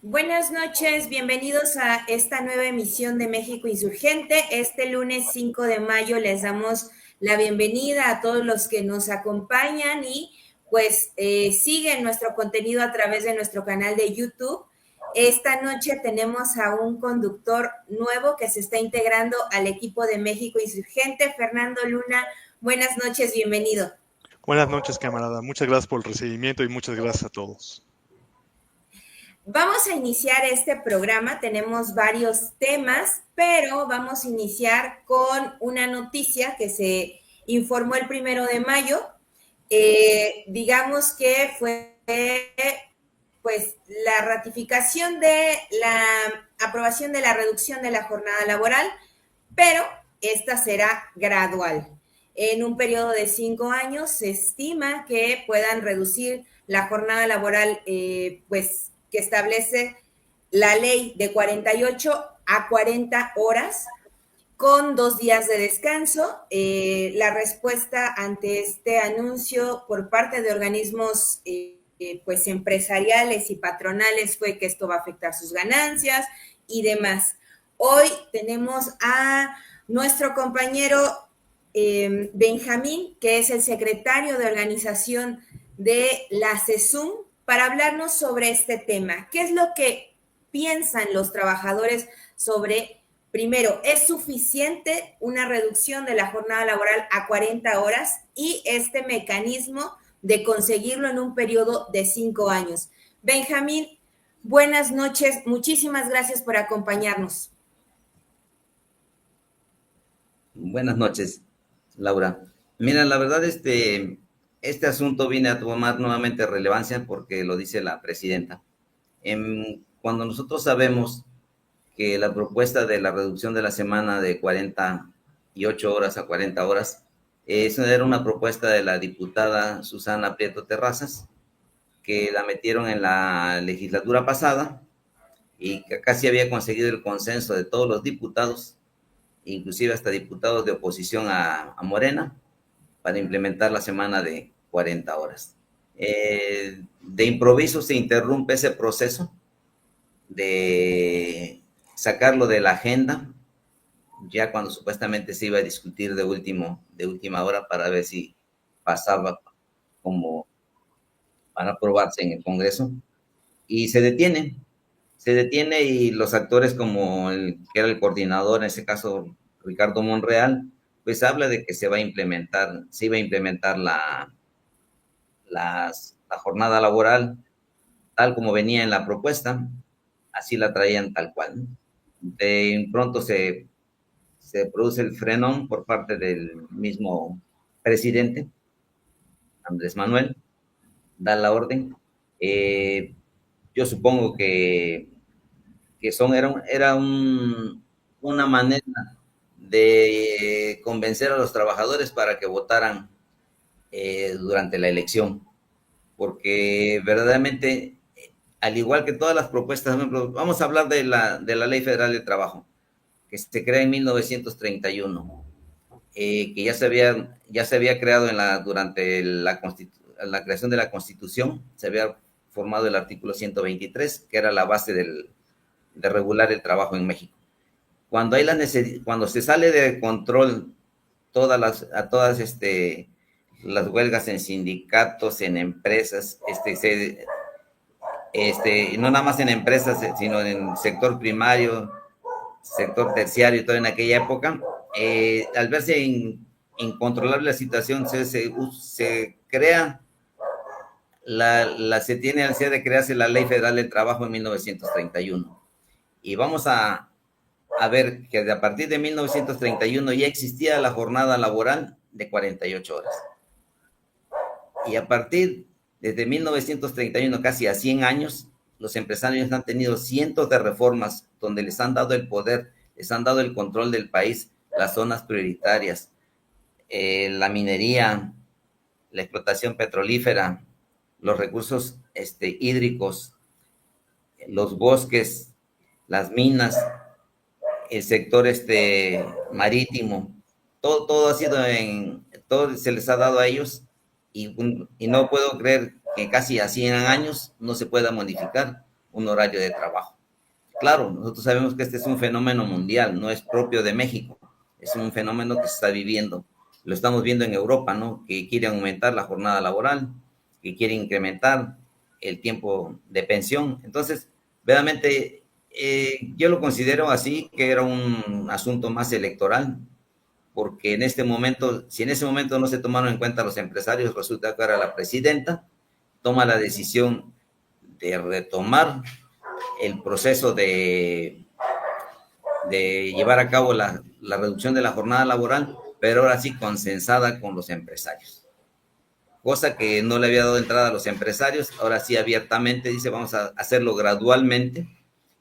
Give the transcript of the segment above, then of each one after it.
Buenas noches, bienvenidos a esta nueva emisión de México Insurgente. Este lunes 5 de mayo les damos la bienvenida a todos los que nos acompañan y siguen nuestro contenido a través de nuestro canal de YouTube. Esta noche tenemos a un conductor nuevo que se está integrando al equipo de México Insurgente, Fernando Luna. Buenas noches, bienvenido. Buenas noches, camarada. Muchas gracias por el recibimiento y muchas gracias a todos. Vamos a iniciar este programa, tenemos varios temas, pero vamos a iniciar con una noticia que se informó el 1 de mayo. Digamos que fue pues la ratificación de la aprobación de la reducción de la jornada laboral, pero esta será gradual. En un periodo de 5 años se estima que puedan reducir la jornada laboral, que establece la ley de 48 a 40 horas con 2 días de descanso. La respuesta ante este anuncio por parte de organismos pues empresariales y patronales fue que esto va a afectar sus ganancias y demás. Hoy tenemos a nuestro compañero Benjamín, que es el secretario de organización de la CESUM, para hablarnos sobre este tema. ¿Qué es lo que piensan los trabajadores sobre, primero, es suficiente una reducción de la jornada laboral a 40 horas y este mecanismo de conseguirlo en un periodo de 5 años? Benjamín, buenas noches, muchísimas gracias por acompañarnos. Buenas noches, Laura. Mira, la verdad, este asunto viene a tomar nuevamente relevancia porque lo dice la presidenta. Cuando nosotros sabemos que la propuesta de la reducción de la semana de 48 horas a 40 horas, esa era una propuesta de la diputada Susana Prieto Terrazas, que la metieron en la legislatura pasada y que casi había conseguido el consenso de todos los diputados, inclusive hasta diputados de oposición a Morena, para implementar la semana de 40 horas. De improviso se interrumpe ese proceso de sacarlo de la agenda, ya cuando supuestamente se iba a discutir de última hora para ver si pasaba como para aprobarse en el Congreso, y se detiene y los actores como el que era el coordinador, en ese caso Ricardo Monreal, pues habla de que se iba a implementar la jornada laboral tal como venía en la propuesta, así la traían tal cual. De pronto se produce el frenón por parte del mismo presidente, Andrés Manuel, da la orden. Yo supongo que una manera de convencer a los trabajadores para que votaran durante la elección, porque verdaderamente, al igual que todas las propuestas, vamos a hablar de la Ley Federal de Trabajo, que se crea en 1931, que ya se había creado durante la creación de la Constitución, se había formado el artículo 123, que era la base de regular el trabajo en México. Cuando se sale de control todas las huelgas en sindicatos, en empresas, no nada más en empresas, sino en sector primario, sector terciario y todo en aquella época, al verse incontrolable la situación, se crea se tiene ansiedad de crearse la Ley Federal del Trabajo en 1931. Y vamos a ver que a partir de 1931 ya existía la jornada laboral de 48 horas. Y desde 1931, casi a 100 años, los empresarios han tenido cientos de reformas donde les han dado el poder, les han dado el control del país, las zonas prioritarias, la minería, la explotación petrolífera, los recursos hídricos, los bosques, las minas, el sector marítimo, todo ha sido todo se les ha dado a ellos, y no puedo creer que casi a 100 años no se pueda modificar un horario de trabajo. Claro, nosotros sabemos que este es un fenómeno mundial, no es propio de México, es un fenómeno que se está viviendo. Lo estamos viendo en Europa, ¿no? Que quieren aumentar la jornada laboral, que quieren incrementar el tiempo de pensión. Entonces, realmente, yo lo considero así, que era un asunto más electoral, porque en este momento, si en ese momento no se tomaron en cuenta los empresarios, resulta que ahora la presidenta toma la decisión de retomar el proceso de llevar a cabo la reducción de la jornada laboral, pero ahora sí consensada con los empresarios. Cosa que no le había dado entrada a los empresarios, ahora sí abiertamente dice vamos a hacerlo gradualmente.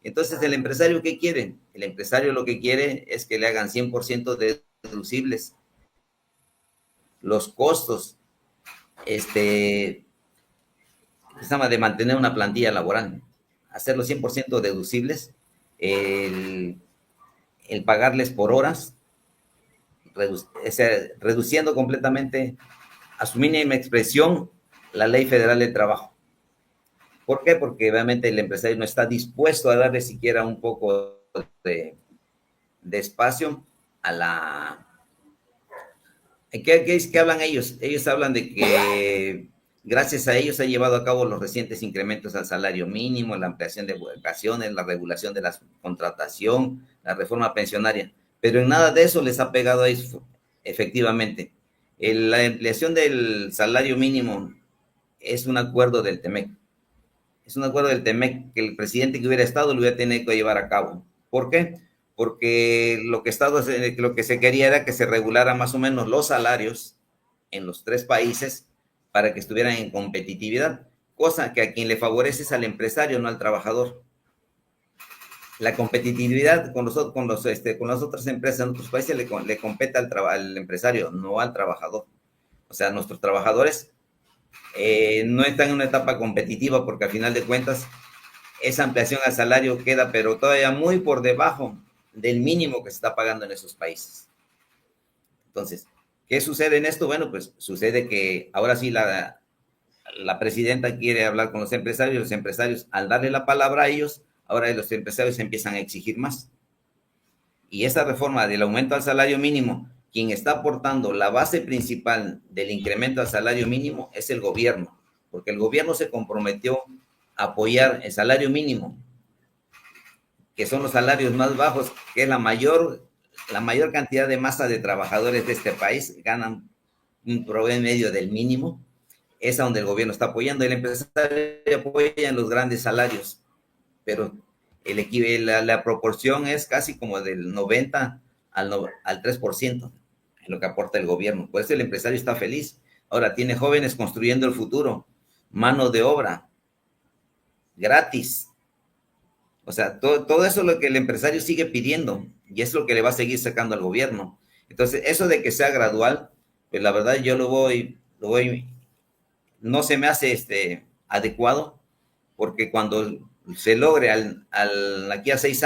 Entonces, ¿el empresario qué quiere? El empresario lo que quiere es que le hagan 100% deducibles los costos de mantener una plantilla laboral, hacerlo 100% deducibles, el pagarles por horas, reduciendo completamente a su mínima expresión la Ley Federal del Trabajo. ¿Por qué? Porque obviamente el empresario no está dispuesto a darle siquiera un poco de espacio a la... ¿Qué hablan ellos? Ellos hablan de que gracias a ellos se han llevado a cabo los recientes incrementos al salario mínimo, la ampliación de vacaciones, la regulación de la contratación, la reforma pensionaria, pero en nada de eso les ha pegado a ellos efectivamente. La ampliación del salario mínimo es un acuerdo del TEMEC. Es un acuerdo del TEMEC que el presidente que hubiera estado lo hubiera tenido que llevar a cabo. ¿Por qué? Porque lo que se quería era que se regulara más o menos los salarios en los 3 países para que estuvieran en competitividad, cosa que a quien le favorece es al empresario, no al trabajador. La competitividad con las otras empresas en otros países le compete al empresario, no al trabajador. O sea, nuestros trabajadores no están en una etapa competitiva porque al final de cuentas esa ampliación al salario queda pero todavía muy por debajo del mínimo que se está pagando en esos países. Entonces, ¿qué sucede en esto? Bueno, pues sucede que ahora sí la presidenta quiere hablar con los empresarios al darle la palabra a ellos, ahora los empresarios empiezan a exigir más. Y esta reforma del aumento al salario mínimo, quien está aportando la base principal del incremento al salario mínimo es el gobierno, porque el gobierno se comprometió a apoyar el salario mínimo, que son los salarios más bajos, que es la mayor cantidad de masa de trabajadores de este país, ganan un promedio del mínimo, es a donde el gobierno está apoyando. El empresario apoya en los grandes salarios, pero la proporción es casi como del 90 al 3% en lo que aporta el gobierno. Por eso el empresario está feliz. Ahora tiene jóvenes construyendo el futuro, mano de obra, gratis. O sea, todo eso es lo que el empresario sigue pidiendo y es lo que le va a seguir sacando al gobierno. Entonces, eso de que sea gradual, pues la verdad yo no se me hace adecuado, porque cuando se logre aquí a 5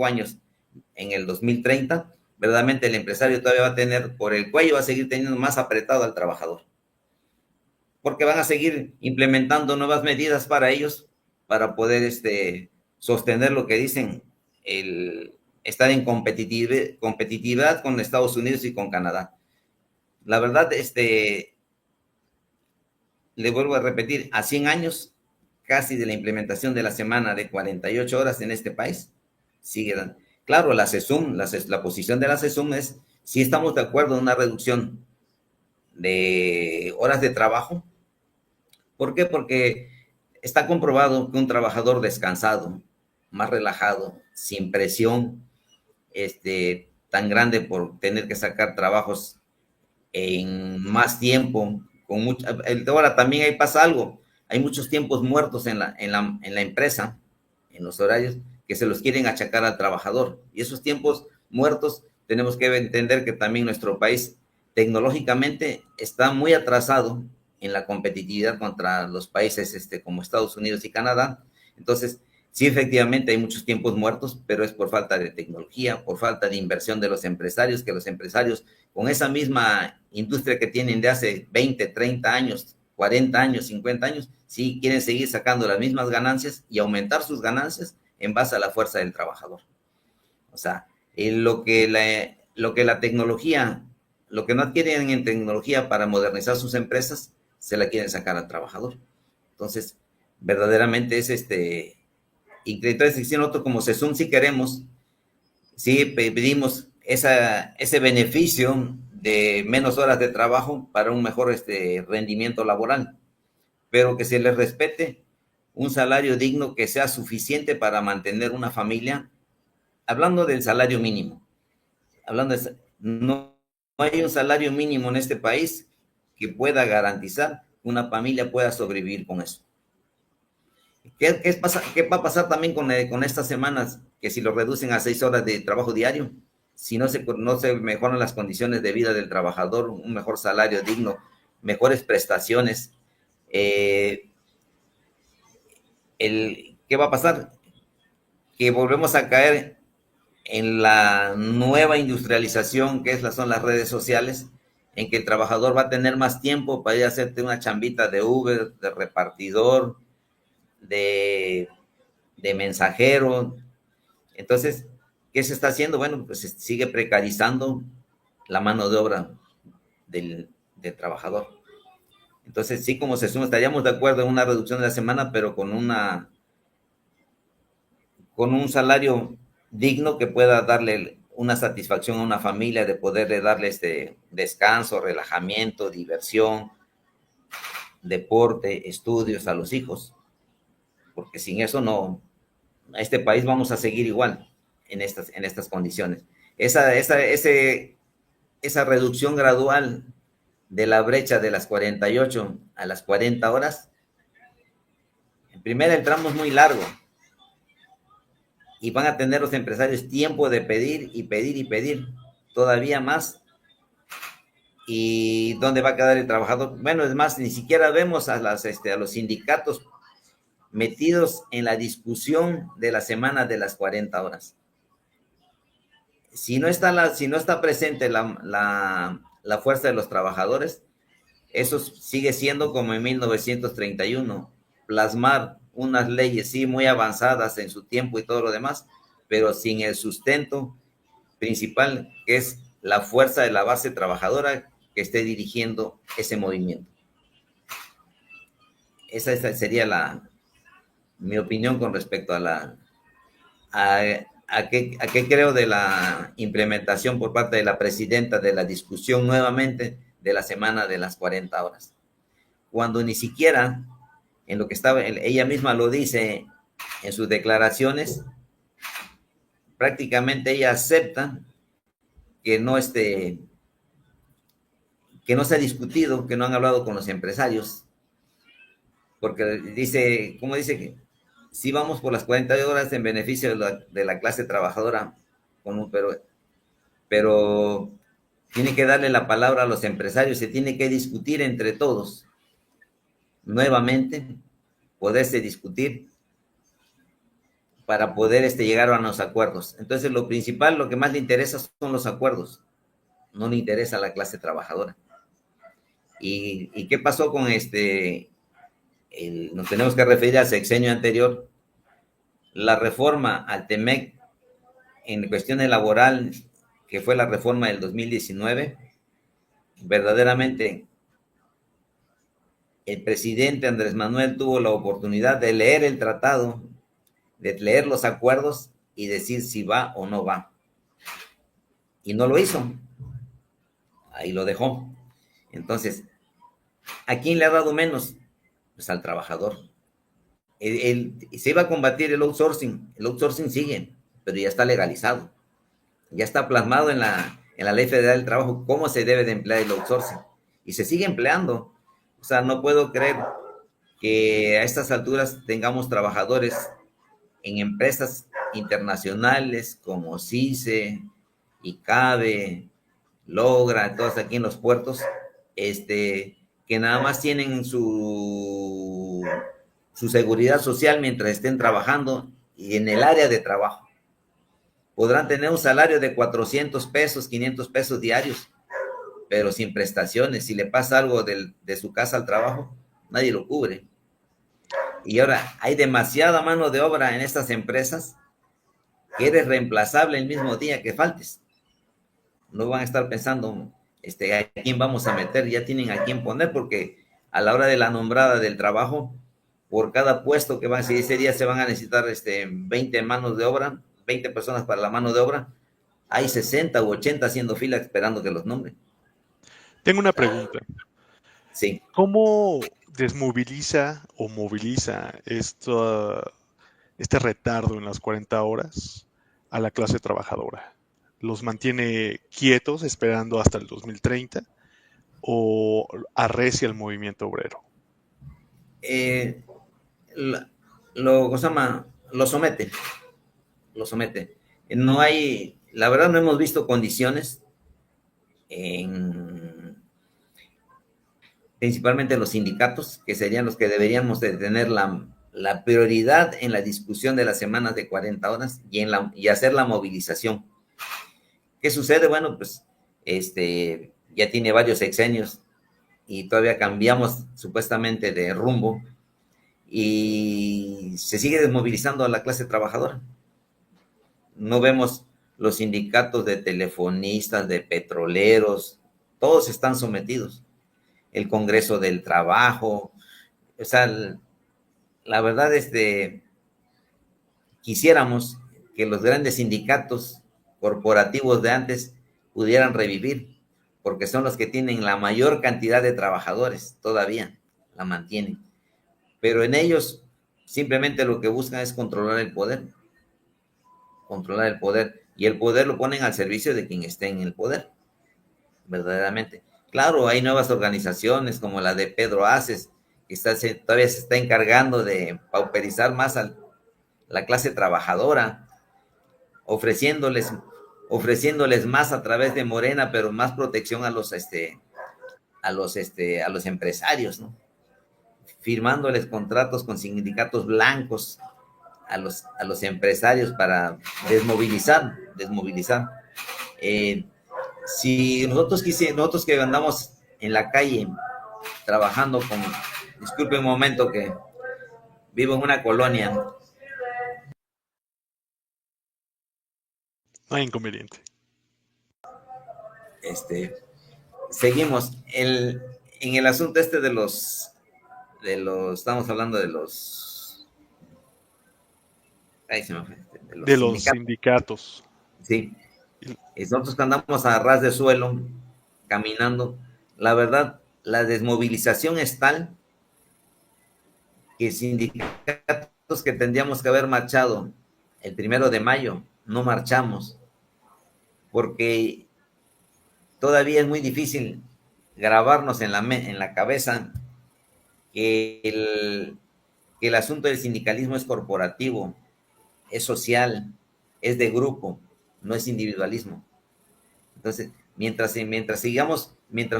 años, en el 2030, verdaderamente el empresario todavía va a tener por el cuello, va a seguir teniendo más apretado al trabajador, porque van a seguir implementando nuevas medidas para ellos, para poder sostener lo que dicen, estar en competitividad con Estados Unidos y con Canadá. La verdad, le vuelvo a repetir, a 100 años casi de la implementación de la semana de 48 horas en este país, sigue dando. Claro, la posición de la CESUM es, si estamos de acuerdo en una reducción de horas de trabajo. ¿Por qué? Porque está comprobado que un trabajador descansado, más relajado, sin presión tan grande por tener que sacar trabajos en más tiempo, ahora también ahí pasa algo, hay muchos tiempos muertos en la empresa, en los horarios, que se los quieren achacar al trabajador, y esos tiempos muertos tenemos que entender que también nuestro país tecnológicamente está muy atrasado en la competitividad contra los países como Estados Unidos y Canadá. Entonces, sí, efectivamente hay muchos tiempos muertos, pero es por falta de tecnología, por falta de inversión de los empresarios, que los empresarios con esa misma industria que tienen de hace 20, 30 años, 40 años, 50 años, sí quieren seguir sacando las mismas ganancias y aumentar sus ganancias en base a la fuerza del trabajador. O sea, lo que la tecnología, lo que no adquieren en tecnología para modernizar sus empresas, se la quieren sacar al trabajador. Entonces, verdaderamente es y entonces si nosotros como CESUM sí queremos, sí pedimos ese beneficio de menos horas de trabajo para un mejor rendimiento laboral, pero que se les respete un salario digno que sea suficiente para mantener una familia. Hablando del salario mínimo, no hay un salario mínimo en este país que pueda garantizar que una familia pueda sobrevivir con eso. ¿Qué va a pasar también con estas semanas que si lo reducen a 6 horas de trabajo diario? Si no se mejoran las condiciones de vida del trabajador, un mejor salario digno, mejores prestaciones, ¿qué va a pasar? Que volvemos a caer en la nueva industrialización que son las redes sociales, en que el trabajador va a tener más tiempo para ir a hacerte una chambita de Uber, de repartidor, de mensajero. Entonces, ¿qué se está haciendo? Bueno, pues se sigue precarizando la mano de obra del trabajador. Entonces, sí, como CESUM estaríamos de acuerdo en una reducción de la semana, pero con un salario digno que pueda darle una satisfacción a una familia, de poderle darle descanso, relajamiento, diversión, deporte, estudios a los hijos. Porque sin eso no, a este país vamos a seguir igual en estas condiciones. Esa reducción gradual de la brecha de las 48 a las 40 horas, en primera el tramo es muy largo y van a tener los empresarios tiempo de pedir y pedir y pedir todavía más. ¿Y dónde va a quedar el trabajador? Bueno, es más, ni siquiera vemos a los sindicatos metidos en la discusión de la semana de las 40 horas. Si no está presente la fuerza de los trabajadores, eso sigue siendo como en 1931, plasmar unas leyes, sí, muy avanzadas en su tiempo y todo lo demás, pero sin el sustento principal, que es la fuerza de la base trabajadora que esté dirigiendo ese movimiento. Esa sería mi opinión con respecto a qué creo de la implementación por parte de la presidenta de la discusión nuevamente de la semana de las 40 horas. Cuando ni siquiera en lo que ella misma lo dice en sus declaraciones, prácticamente ella acepta que no se ha discutido, que no han hablado con los empresarios, porque dice que sí vamos por las 40 horas en beneficio de la clase trabajadora, pero tiene que darle la palabra a los empresarios, se tiene que discutir entre todos, nuevamente, poderse discutir para poder llegar a los acuerdos. Entonces, lo principal, lo que más le interesa son los acuerdos, no le interesa a la clase trabajadora. ¿Y qué pasó con nos tenemos que referir al sexenio anterior? La reforma al TEMEC en cuestiones laboral, que fue la reforma del 2019, verdaderamente el presidente Andrés Manuel tuvo la oportunidad de leer el tratado, de leer los acuerdos y decir si va o no va. Y no lo hizo. Ahí lo dejó. Entonces, ¿a quién le ha dado menos? Pues al trabajador. Se iba a combatir el outsourcing. El outsourcing sigue, pero ya está legalizado. Ya está plasmado en la Ley Federal del Trabajo cómo se debe de emplear el outsourcing. Y se sigue empleando. O sea, no puedo creer que a estas alturas tengamos trabajadores en empresas internacionales como CICE, ICABE, Logra, todas aquí en los puertos, que nada más tienen su seguridad social mientras estén trabajando y en el área de trabajo. Podrán tener un salario de 400 pesos, 500 pesos diarios, pero sin prestaciones. Si le pasa algo de su casa al trabajo, nadie lo cubre. Y ahora hay demasiada mano de obra en estas empresas que eres reemplazable el mismo día que faltes. No van a estar pensando a quién vamos a meter, ya tienen a quién poner, porque a la hora de la nombrada del trabajo, por cada puesto que van, si ese día se van a necesitar 20 manos de obra, 20 personas para la mano de obra, hay 60 u 80 haciendo fila esperando que los nombren. Tengo una pregunta. Sí. ¿Cómo desmoviliza o moviliza este retardo en las 40 horas a la clase trabajadora? ¿Los mantiene quietos esperando hasta el 2030 o arrecia el movimiento obrero? Lo somete. Lo somete. No hay, la verdad no hemos visto condiciones principalmente los sindicatos, que serían los que deberíamos de tener la prioridad en la discusión de las semanas de 40 horas y hacer la movilización. ¿Qué sucede? Bueno, pues ya tiene varios sexenios y todavía cambiamos supuestamente de rumbo y se sigue desmovilizando a la clase trabajadora. No vemos los sindicatos de telefonistas, de petroleros, todos están sometidos. El Congreso del Trabajo, o sea, la verdad quisiéramos que los grandes sindicatos corporativos de antes pudieran revivir, porque son los que tienen la mayor cantidad de trabajadores, todavía la mantienen. Pero en ellos simplemente lo que buscan es controlar el poder, y el poder lo ponen al servicio de quien esté en el poder, verdaderamente. Claro, hay nuevas organizaciones como la de Pedro Aces, que todavía se está encargando de pauperizar más a la clase trabajadora, ofreciéndoles más a través de Morena, pero más protección a los empresarios, ¿no? Firmándoles contratos con sindicatos blancos a los empresarios para desmovilizar. Si nosotros que andamos en la calle trabajando disculpe un momento que vivo en una colonia. No hay inconveniente. Seguimos. En el asunto estamos hablando de los... Ahí se me fue. De los sindicatos. Sí. Nosotros que andamos a ras de suelo, caminando, la verdad, la desmovilización es tal que sindicatos que tendríamos que haber marchado el 1 de mayo, no marchamos, porque todavía es muy difícil grabarnos en la cabeza que el asunto del sindicalismo es corporativo, es social, es de grupo, no es individualismo. Entonces, mientras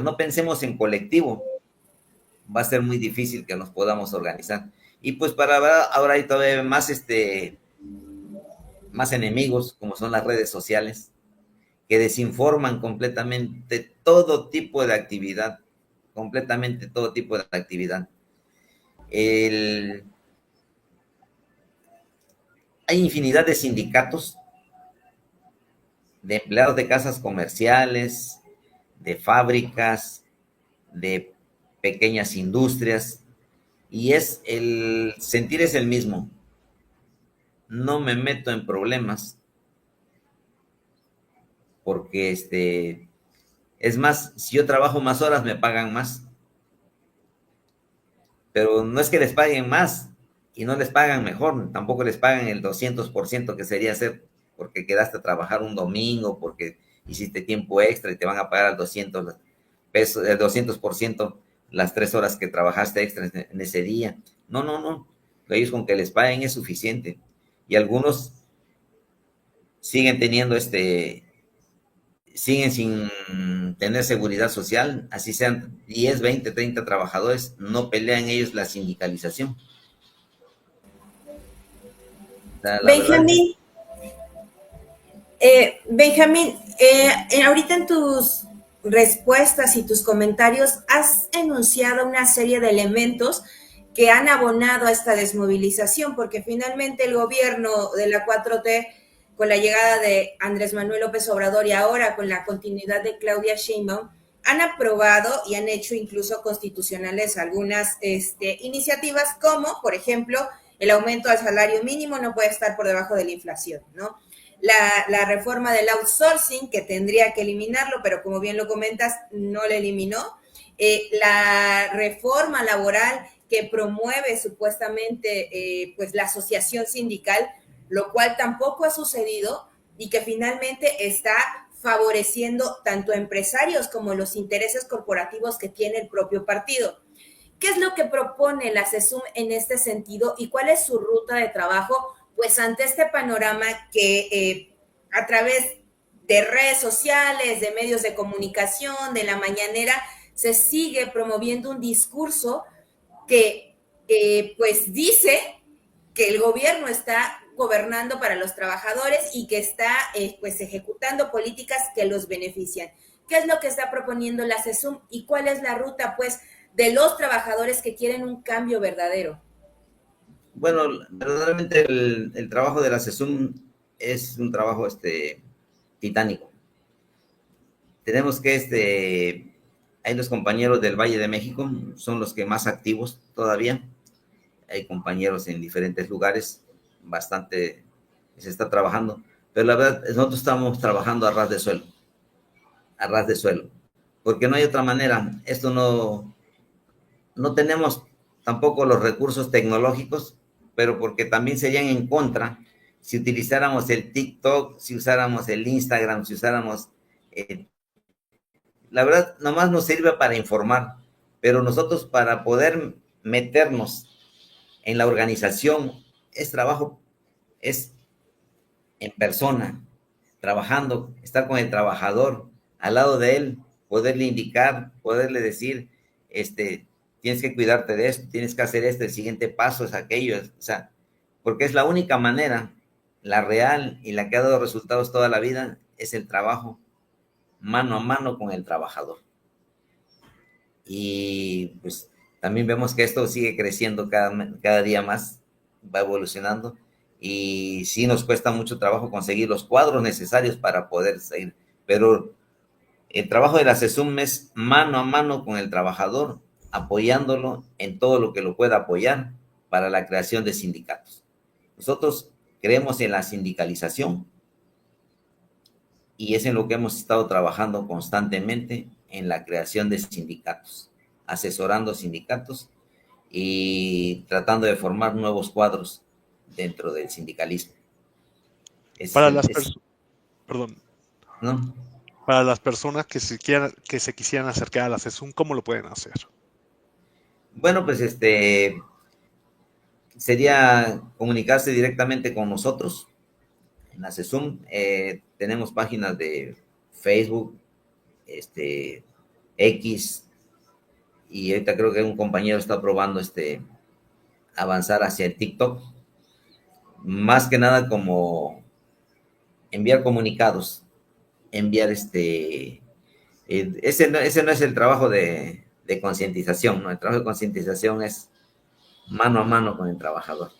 no pensemos en colectivo, va a ser muy difícil que nos podamos organizar. Y pues ahora hay todavía más enemigos, como son las redes sociales, que desinforman completamente todo tipo de actividad, completamente todo tipo de actividad. Hay infinidad de sindicatos, de empleados de casas comerciales, de fábricas, de pequeñas industrias, y el sentir es el mismo. No me meto en problemas, porque es más, si yo trabajo más horas me pagan más, pero no es que les paguen más y no les pagan mejor, tampoco les pagan el 200% que sería hacer porque quedaste a trabajar un domingo, porque hiciste tiempo extra y te van a pagar al 200 pesos, el 200% las 3 horas que trabajaste extra en ese día. No. Ellos con que les paguen es suficiente. Y algunos siguen teniendo siguen sin tener seguridad social, así sean 10, 20, 30 trabajadores, no pelean ellos la sindicalización. O sea, Benjamín, ahorita respuestas y tus comentarios has enunciado una serie de elementos que han abonado a esta desmovilización, porque finalmente el gobierno de la 4T, con la llegada de Andrés Manuel López Obrador y ahora con la continuidad de Claudia Sheinbaum, han aprobado y han hecho incluso constitucionales algunas iniciativas como, por ejemplo, el aumento al salario mínimo no puede estar por debajo de la inflación, ¿no? La reforma del outsourcing, que tendría que eliminarlo, pero como bien lo comentas, no lo eliminó. La reforma laboral que promueve supuestamente pues la asociación sindical, lo cual tampoco ha sucedido y que finalmente está favoreciendo tanto a empresarios como los intereses corporativos que tiene el propio partido. ¿Qué es lo que propone la CESUM en este sentido y cuál es su ruta de trabajo? Pues ante este panorama que a través de redes sociales, de medios de comunicación, de la mañanera, se sigue promoviendo un discurso que pues dice que el gobierno está gobernando para los trabajadores y que está pues ejecutando políticas que los benefician. ¿Qué es lo que está proponiendo la CESUM y cuál es la ruta pues de los trabajadores que quieren un cambio verdadero? Bueno, verdaderamente el trabajo de la CESUM es un trabajo titánico. Tenemos que hay los compañeros del Valle de México, son los que más activos todavía. Hay compañeros en diferentes lugares, bastante se está trabajando, pero la verdad, nosotros estamos trabajando a ras de suelo, porque no hay otra manera. Esto no tenemos tampoco los recursos tecnológicos, pero porque también serían en contra si utilizáramos el TikTok, si usáramos el Instagram, si usáramos... la verdad, nomás nos sirve para informar, pero nosotros para poder meternos en la organización, es en persona, trabajando, estar con el trabajador, al lado de él, poderle indicar, poderle decir, tienes que cuidarte de esto, tienes que hacer esto, el siguiente paso es aquello, o sea, porque es la única manera, la real y la que ha dado resultados toda la vida, es el trabajo mano a mano con el trabajador. Y pues también vemos que esto sigue creciendo cada día más, va evolucionando, y sí nos cuesta mucho trabajo conseguir los cuadros necesarios para poder seguir, pero el trabajo de la CESUM es mano a mano con el trabajador, apoyándolo en todo lo que lo pueda apoyar para la creación de sindicatos. Nosotros creemos en la sindicalización y es en lo que hemos estado trabajando constantemente, en la creación de sindicatos, asesorando sindicatos y tratando de formar nuevos cuadros dentro del sindicalismo. Para perdón, ¿no? Para las personas que se quisieran acercar a la CESUM, ¿cómo lo pueden hacer? Bueno, pues sería comunicarse directamente con nosotros en la CESUM. Tenemos páginas de Facebook, X, y ahorita creo que un compañero está probando avanzar hacia el TikTok, más que nada como enviar comunicados, enviar ese no es el trabajo de concientización, ¿no? El trabajo de concientización es mano a mano con el trabajador.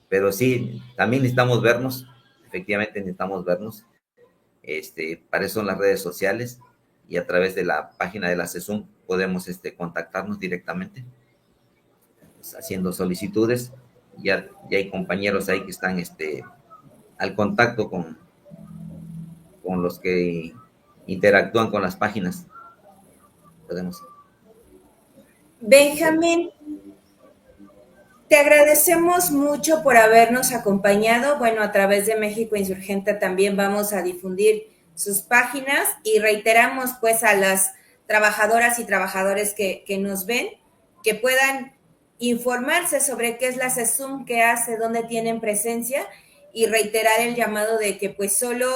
Pero sí, también necesitamos vernos, efectivamente necesitamos vernos. Para eso son las redes sociales, y a través de la página de la CESUM podemos contactarnos directamente, pues, haciendo solicitudes. Ya hay compañeros ahí que están al contacto con los que interactúan con las páginas. Podemos. Benjamín, te agradecemos mucho por habernos acompañado. Bueno, a través de México Insurgente también vamos a difundir sus páginas y reiteramos pues a las trabajadoras y trabajadores que nos ven, que puedan informarse sobre qué es la CESUM, qué hace, dónde tienen presencia, y reiterar el llamado de que pues solo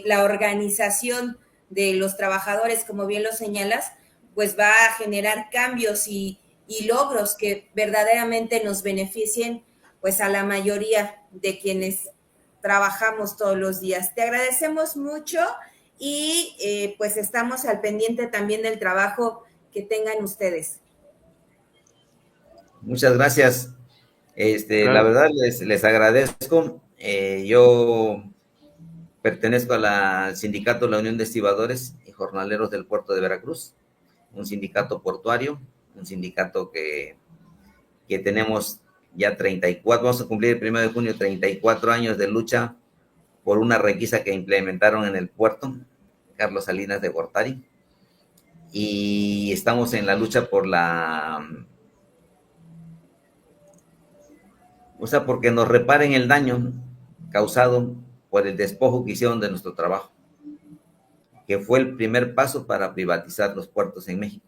la organización de los trabajadores, como bien lo señalas, pues va a generar cambios y logros que verdaderamente nos beneficien pues a la mayoría de quienes trabajamos todos los días. Te agradecemos mucho y pues estamos al pendiente también del trabajo que tengan ustedes. Muchas gracias. Claro. La verdad les agradezco. Yo pertenezco al sindicato de la Unión de Estibadores y Jornaleros del Puerto de Veracruz, un sindicato portuario, un sindicato que tenemos ya 34, vamos a cumplir el 1 de junio 34 años de lucha por una requisa que implementaron en el puerto, Carlos Salinas de Gortari, y estamos en la lucha por porque nos reparen el daño causado por el despojo que hicieron de nuestro trabajo, que fue el primer paso para privatizar los puertos en México.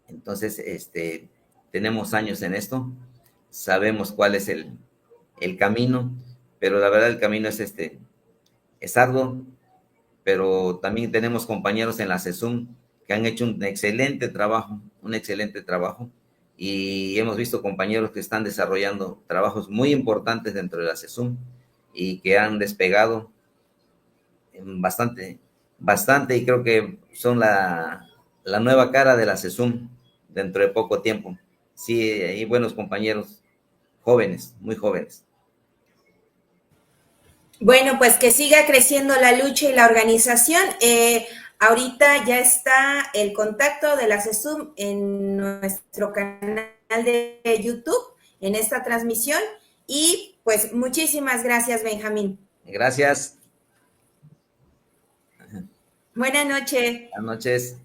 Entonces, tenemos años en esto, sabemos cuál es el camino, pero la verdad el camino es arduo, pero también tenemos compañeros en la CESUM que han hecho un excelente trabajo, y hemos visto compañeros que están desarrollando trabajos muy importantes dentro de la CESUM y que han despegado bastante, y creo que son la nueva cara de la CESUM dentro de poco tiempo. Sí, hay buenos compañeros jóvenes, muy jóvenes. Bueno, pues que siga creciendo la lucha y la organización. Ahorita ya está el contacto de la CESUM en nuestro canal de YouTube, en esta transmisión. Y pues muchísimas gracias, Benjamín. Gracias. Buenas noches. Buenas noches.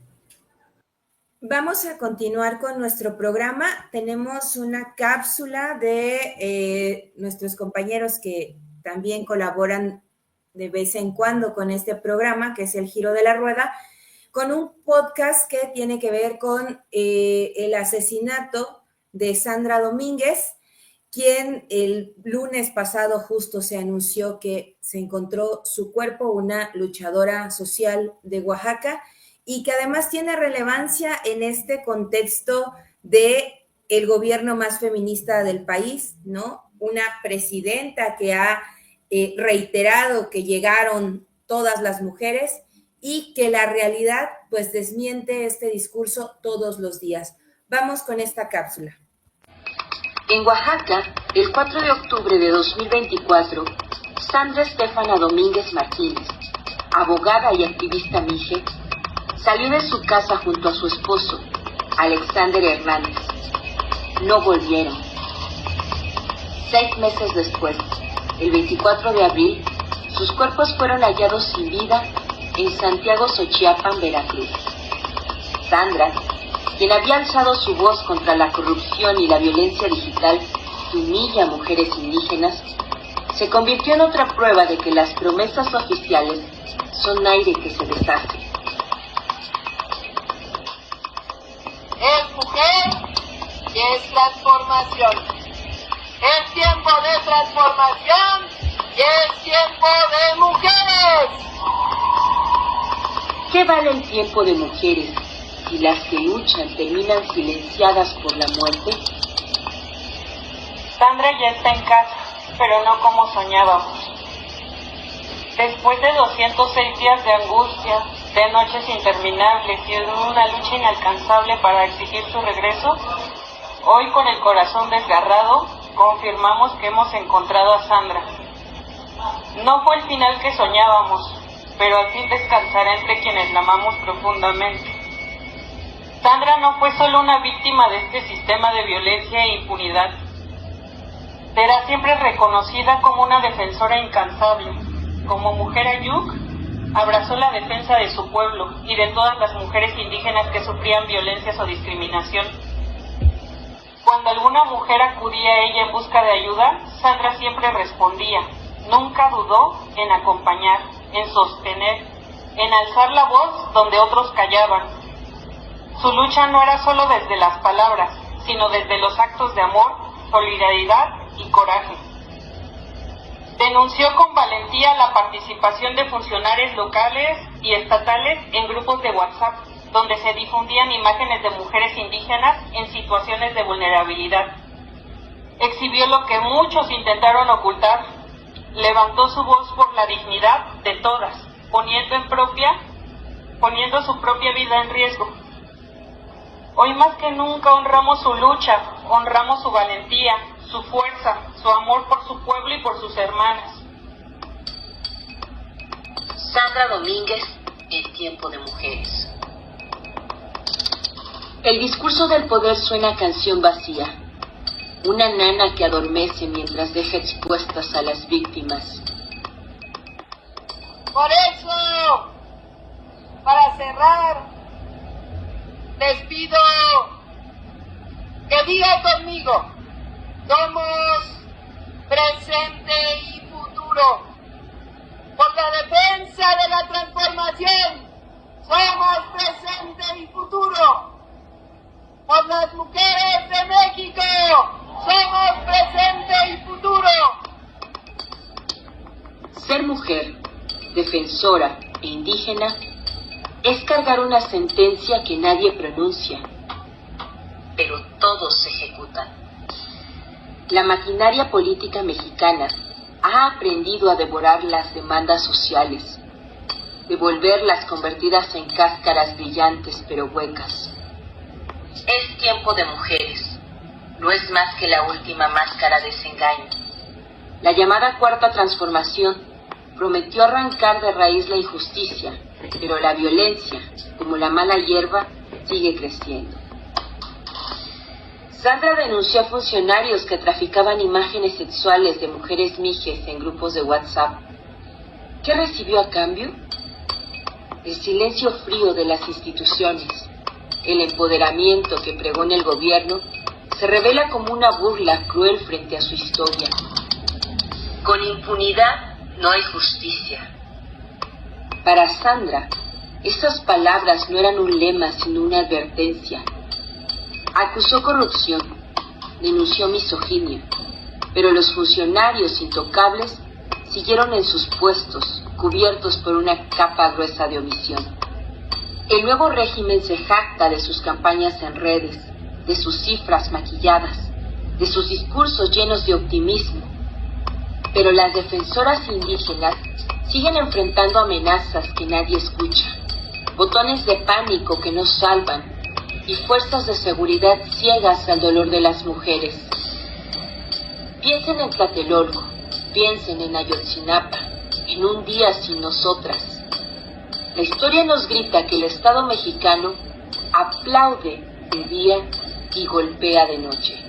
Vamos a continuar con nuestro programa. Tenemos una cápsula de nuestros compañeros que también colaboran de vez en cuando con este programa, que es El Giro de la Rueda, con un podcast que tiene que ver con el asesinato de Sandra Domínguez, quien el lunes pasado justo se anunció que se encontró su cuerpo, una luchadora social de Oaxaca, y que además tiene relevancia en este contexto de el gobierno más feminista del país, ¿no? Una presidenta que ha reiterado que llegaron todas las mujeres y que la realidad pues desmiente este discurso todos los días. Vamos con esta cápsula. En Oaxaca, el 4 de octubre de 2024, Sandra Estefana Domínguez Martínez, abogada y activista mije, salió de su casa junto a su esposo, Alexander Hernández. No volvieron. 6 meses después, el 24 de abril, sus cuerpos fueron hallados sin vida en Santiago Xochiapan, Veracruz. Sandra, quien había alzado su voz contra la corrupción y la violencia digital que humilla a mujeres indígenas, se convirtió en otra prueba de que las promesas oficiales son aire que se deshace. Es mujer y es transformación. Es tiempo de transformación y es tiempo de mujeres. ¿Qué vale el tiempo de mujeres si las que luchan terminan silenciadas por la muerte? Sandra ya está en casa, pero no como soñábamos. Después de 206 días de angustia, de noches interminables y de una lucha inalcanzable para exigir su regreso, hoy con el corazón desgarrado, confirmamos que hemos encontrado a Sandra. No fue el final que soñábamos, pero al fin descansará entre quienes la amamos profundamente. Sandra no fue solo una víctima de este sistema de violencia e impunidad. Será siempre reconocida como una defensora incansable. Como mujer Ayuk, abrazó la defensa de su pueblo y de todas las mujeres indígenas que sufrían violencias o discriminación. Cuando alguna mujer acudía a ella en busca de ayuda, Sandra siempre respondía. Nunca dudó en acompañar, en sostener, en alzar la voz donde otros callaban. Su lucha no era solo desde las palabras, sino desde los actos de amor, solidaridad y coraje. Denunció con valentía la participación de funcionarios locales y estatales en grupos de WhatsApp, donde se difundían imágenes de mujeres indígenas en situaciones de vulnerabilidad. Exhibió lo que muchos intentaron ocultar. Levantó su voz por la dignidad de todas, poniendo su propia vida en riesgo. Hoy más que nunca honramos su lucha, honramos su valentía, su fuerza, su amor por su pueblo y por sus hermanas. Sandra Domínguez, en Tiempo de Mujeres. El discurso del poder suena a canción vacía. Una nana que adormece mientras deja expuestas a las víctimas. Por eso, para cerrar, les pido que digan conmigo, somos presente y futuro. Por la defensa de la transformación, somos presente y futuro. Por las mujeres de México, somos presente y futuro. Ser mujer, defensora e indígena es cargar una sentencia que nadie pronuncia, pero todos ejecutan. La maquinaria política mexicana ha aprendido a devorar las demandas sociales, devolverlas convertidas en cáscaras brillantes pero huecas. Es tiempo de mujeres, no es más que la última máscara de desengaño. La llamada Cuarta Transformación prometió arrancar de raíz la injusticia, pero la violencia, como la mala hierba, sigue creciendo. Sandra denunció a funcionarios que traficaban imágenes sexuales de mujeres mijes en grupos de WhatsApp. ¿Qué recibió a cambio? El silencio frío de las instituciones, el empoderamiento que pregona el gobierno, se revela como una burla cruel frente a su historia. Con impunidad no hay justicia. Para Sandra, esas palabras no eran un lema, sino una advertencia. Acusó corrupción, denunció misoginia, pero los funcionarios intocables siguieron en sus puestos, cubiertos por una capa gruesa de omisión. El nuevo régimen se jacta de sus campañas en redes, de sus cifras maquilladas, de sus discursos llenos de optimismo. Pero las defensoras indígenas siguen enfrentando amenazas que nadie escucha, botones de pánico que no salvan y fuerzas de seguridad ciegas al dolor de las mujeres. Piensen en Tlatelolco, piensen en Ayotzinapa, en un día sin nosotras. La historia nos grita que el Estado mexicano aplaude de día y golpea de noche.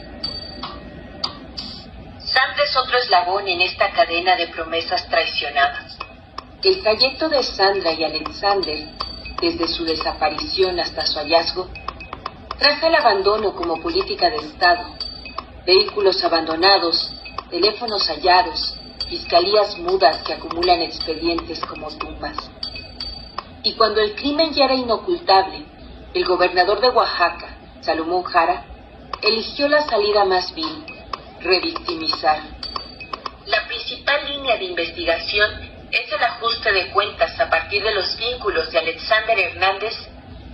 Sandra es otro eslabón en esta cadena de promesas traicionadas. El trayecto de Sandra y Alexander, desde su desaparición hasta su hallazgo, traza el abandono como política de Estado, vehículos abandonados, teléfonos hallados, fiscalías mudas que acumulan expedientes como tumbas. Y cuando el crimen ya era inocultable, el gobernador de Oaxaca, Salomón Jara, eligió la salida más vil: revictimizar. La principal línea de investigación es el ajuste de cuentas a partir de los vínculos de Alexander Hernández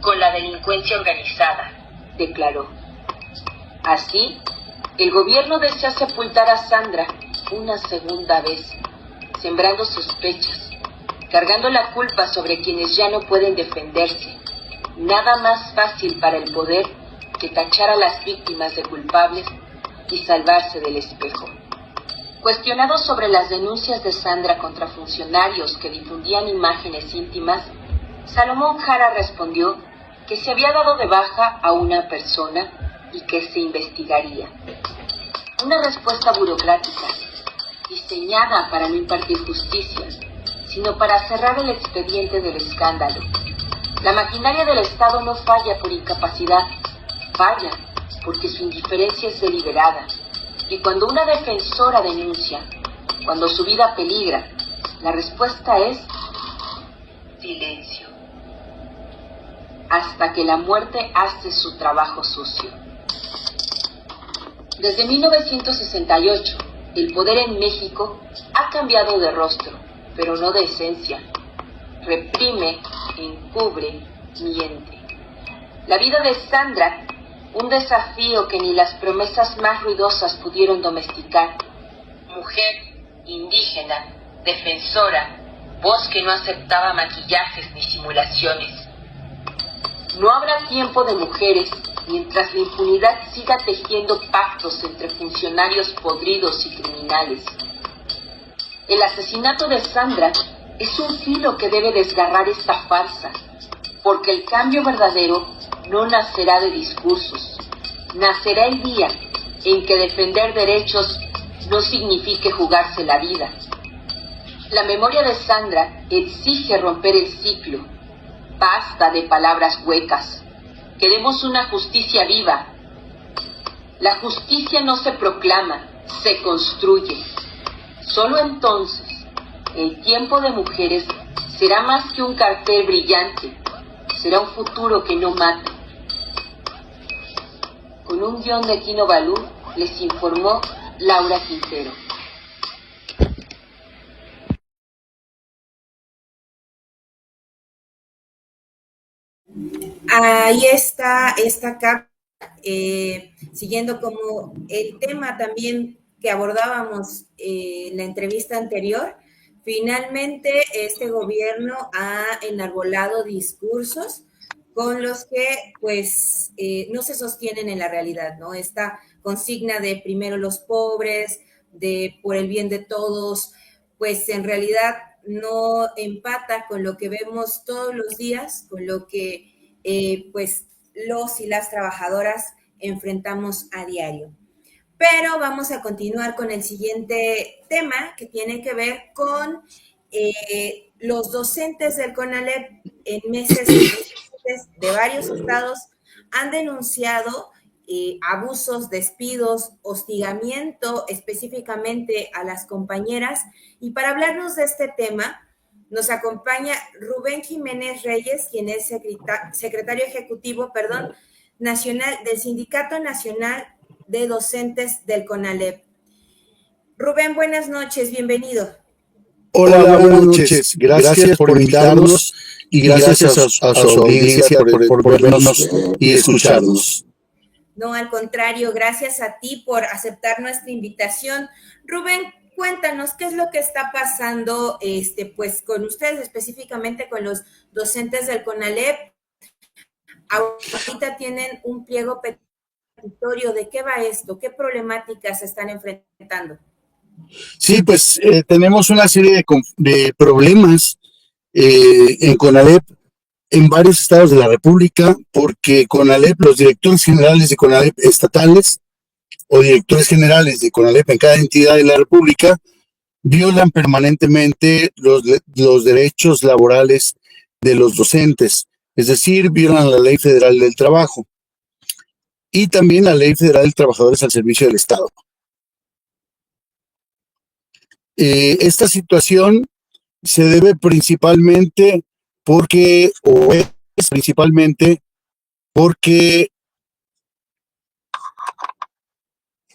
con la delincuencia organizada, declaró. Así, el gobierno desea sepultar a Sandra una segunda vez, sembrando sospechas, cargando la culpa sobre quienes ya no pueden defenderse. Nada más fácil para el poder que tachar a las víctimas de culpables y salvarse del espejo. Cuestionado sobre las denuncias de Sandra contra funcionarios que difundían imágenes íntimas, Salomón Jara respondió que se había dado de baja a una persona y que se investigaría. Una respuesta burocrática, diseñada para no impartir justicia, sino para cerrar el expediente del escándalo. La maquinaria del Estado no falla por incapacidad, falla porque su indiferencia es deliberada. Y cuando una defensora denuncia, cuando su vida peligra, la respuesta es silencio. Hasta que la muerte hace su trabajo sucio. Desde 1968, el poder en México ha cambiado de rostro, pero no de esencia. Reprime, encubre, miente. La vida de Sandra, un desafío que ni las promesas más ruidosas pudieron domesticar. Mujer, indígena, defensora, voz que no aceptaba maquillajes ni simulaciones. No habrá tiempo de mujeres mientras la impunidad siga tejiendo pactos entre funcionarios podridos y criminales. El asesinato de Sandra es un filo que debe desgarrar esta farsa, porque el cambio verdadero no nacerá de discursos, nacerá el día en que defender derechos no signifique jugarse la vida. La memoria de Sandra exige romper el ciclo. Basta de palabras huecas. Queremos una justicia viva. La justicia no se proclama, se construye. Solo entonces, el tiempo de mujeres será más que un cartel brillante, será un futuro que no mate. Con un guión de Quino Balú, les informó Laura Quintero. Ahí está esta carta, siguiendo como el tema también que abordábamos en la entrevista anterior. Finalmente, este gobierno ha enarbolado discursos con los que, pues, no se sostienen en la realidad, ¿no? Esta consigna de primero los pobres, de por el bien de todos, pues en realidad no empata con lo que vemos todos los días, con lo que pues los y las trabajadoras enfrentamos a diario. Pero vamos a continuar con el siguiente tema que tiene que ver con los docentes del CONALEP en meses de varios estados han denunciado abusos, despidos, hostigamiento específicamente a las compañeras. Y para hablarnos de este tema, nos acompaña Rubén Jiménez Reyes, quien es secretario ejecutivo, nacional del Sindicato Nacional de Docentes del CONALEP. Rubén, buenas noches, bienvenido. Hola, buenas noches. Gracias por invitarnos y gracias a su audiencia por vernos y escucharnos. No, al contrario, gracias a ti por aceptar nuestra invitación. Rubén, cuéntanos qué es lo que está pasando pues con ustedes, específicamente con los docentes del CONALEP. Ahorita tienen un pliego petitorio. ¿De qué va esto? ¿Qué problemáticas se están enfrentando? Sí, pues tenemos una serie de problemas en CONALEP en varios estados de la República, porque CONALEP, los directores generales de CONALEP estatales o directores generales de CONALEP en cada entidad de la República violan permanentemente los derechos laborales de los docentes, es decir, violan la Ley Federal del Trabajo y también la Ley Federal de Trabajadores al Servicio del Estado. Esta situación se debe principalmente porque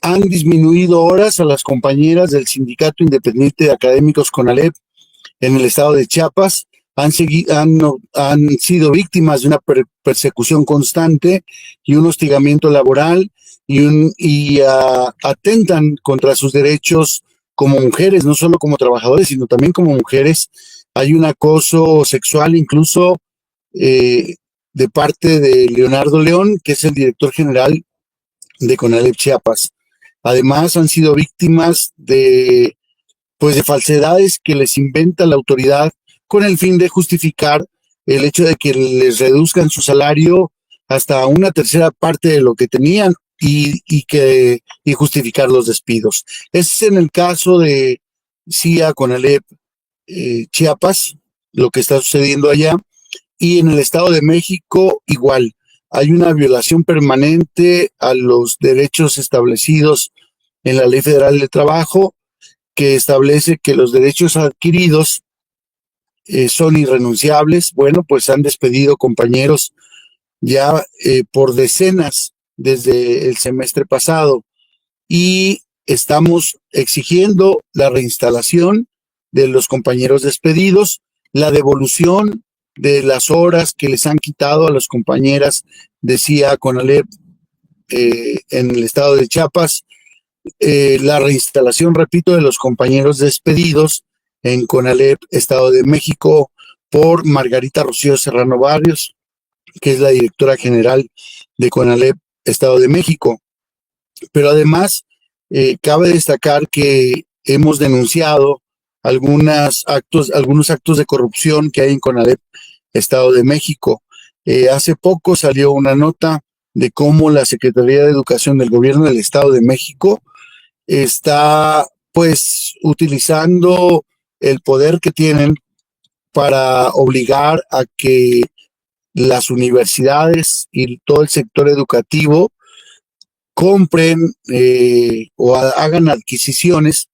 han disminuido horas a las compañeras del Sindicato Independiente de Académicos CONALEP en el estado de Chiapas. Han sido víctimas de una persecución constante y un hostigamiento laboral y atentan contra sus derechos como mujeres, no solo como trabajadores, sino también como mujeres. Hay un acoso sexual incluso de parte de Leonardo León, que es el director general de CONALEP Chiapas. Además, han sido víctimas de falsedades que les inventa la autoridad con el fin de justificar el hecho de que les reduzcan su salario hasta una tercera parte de lo que tenían y justificar los despidos. Es en el caso de CIA CONALEP Chiapas, lo que está sucediendo allá, y en el Estado de México igual. Hay una violación permanente a los derechos establecidos en la Ley Federal del Trabajo, que establece que los derechos adquiridos son irrenunciables. Bueno, pues han despedido compañeros ya por decenas desde el semestre pasado y estamos exigiendo la reinstalación de los compañeros despedidos, la devolución de las horas que les han quitado a las compañeras de CIA CONALEP en el estado de Chiapas, la reinstalación, repito, de los compañeros despedidos en CONALEP, Estado de México, por Margarita Rocío Serrano Barrios, que es la directora general de CONALEP, Estado de México. Pero además, cabe destacar que hemos denunciado algunos actos de corrupción que hay en CONALEP, Estado de México. Hace poco salió una nota de cómo la Secretaría de Educación del Gobierno del Estado de México está, pues, utilizando el poder que tienen para obligar a que las universidades y todo el sector educativo compren o hagan adquisiciones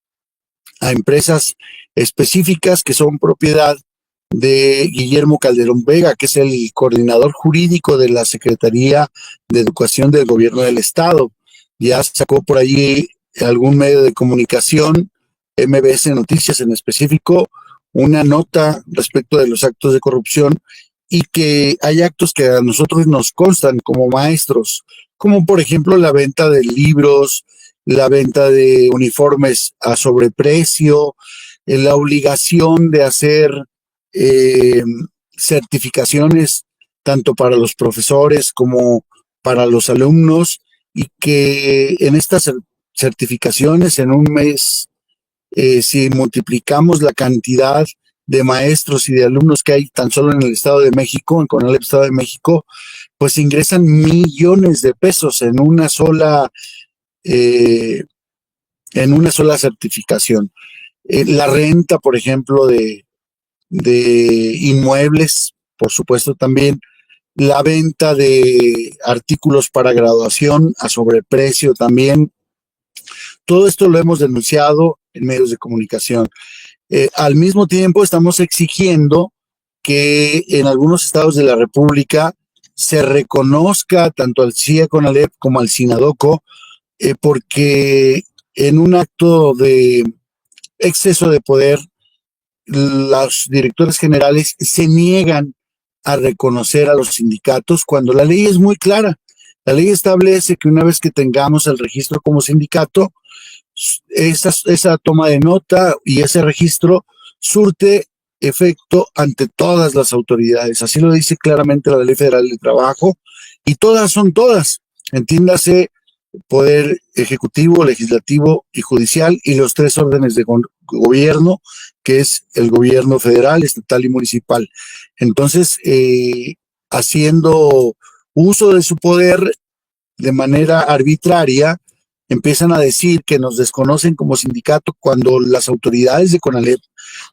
a empresas específicas que son propiedad de Guillermo Calderón Vega, que es el coordinador jurídico de la Secretaría de Educación del Gobierno del Estado. Ya sacó por allí algún medio de comunicación, MBS Noticias en específico, una nota respecto de los actos de corrupción, y que hay actos que a nosotros nos constan como maestros, como por ejemplo la venta de libros, la venta de uniformes a sobreprecio, la obligación de hacer certificaciones tanto para los profesores como para los alumnos, y que en estas certificaciones en un mes, si multiplicamos la cantidad de maestros y de alumnos que hay tan solo en el Estado de México, en CONALEP Estado de México, pues ingresan millones de pesos en una sola certificación. La renta, por ejemplo, de inmuebles, por supuesto también, la venta de artículos para graduación a sobreprecio también. Todo esto lo hemos denunciado en medios de comunicación. Al mismo tiempo estamos exigiendo que en algunos estados de la República se reconozca tanto al CIA CONALEP como al SINADOCO, porque en un acto de exceso de poder, los directores generales se niegan a reconocer a los sindicatos cuando la ley es muy clara. La ley establece que una vez que tengamos el registro como sindicato, esa toma de nota y ese registro surte efecto ante todas las autoridades. Así lo dice claramente la Ley Federal del Trabajo, y todas son todas, entiéndase, poder ejecutivo, legislativo y judicial, y los tres órdenes de gobierno, que es el gobierno federal, estatal y municipal. Entonces, haciendo uso de su poder de manera arbitraria, empiezan a decir que nos desconocen como sindicato cuando las autoridades de CONALEP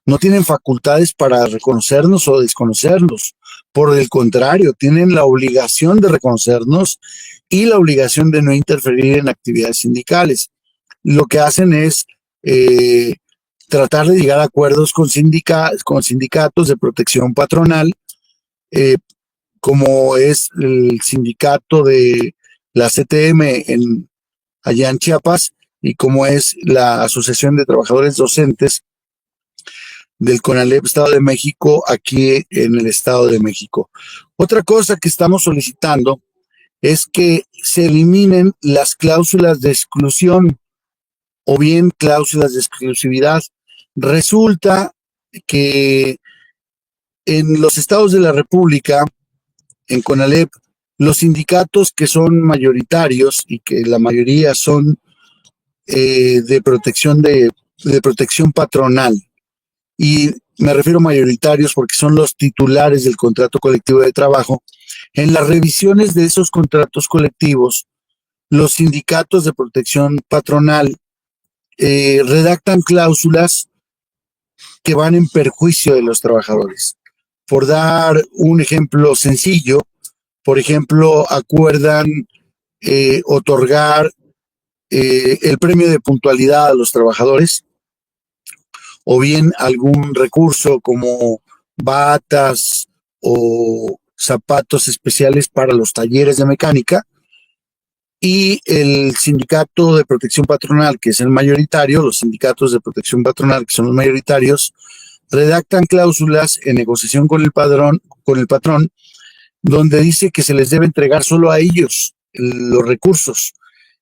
no tienen facultades para reconocernos o desconocernos. Por el contrario, tienen la obligación de reconocernos y la obligación de no interferir en actividades sindicales. Lo que hacen es tratar de llegar a acuerdos con sindicatos de protección patronal, como es el sindicato de la CTM allá en Chiapas, y como es la Asociación de Trabajadores Docentes del CONALEP Estado de México aquí en el Estado de México. Otra cosa que estamos solicitando es que se eliminen las cláusulas de exclusión o bien cláusulas de exclusividad. Resulta que en los estados de la República, en CONALEP, los sindicatos que son mayoritarios y que la mayoría son de protección patronal, y me refiero a mayoritarios porque son los titulares del contrato colectivo de trabajo, en las revisiones de esos contratos colectivos, los sindicatos de protección patronal redactan cláusulas que van en perjuicio de los trabajadores. Por dar un ejemplo sencillo, por ejemplo, acuerdan otorgar el premio de puntualidad a los trabajadores, o bien algún recurso como batas o zapatos especiales para los talleres de mecánica, y el sindicato de protección patronal, que es el mayoritario, los sindicatos de protección patronal, que son los mayoritarios, redactan cláusulas en negociación con el patrón, donde dice que se les debe entregar solo a ellos los recursos.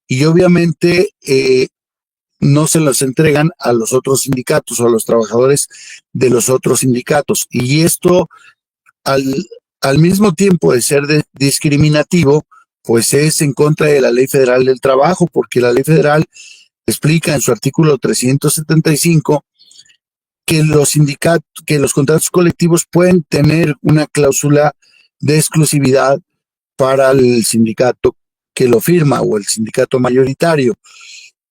Y obviamente no se los entregan a los otros sindicatos o a los trabajadores de los otros sindicatos. Y esto, al mismo tiempo de ser discriminativo, pues es en contra de la Ley Federal del Trabajo, porque la Ley Federal explica en su artículo 375 que los contratos colectivos pueden tener una cláusula de exclusividad para el sindicato que lo firma o el sindicato mayoritario,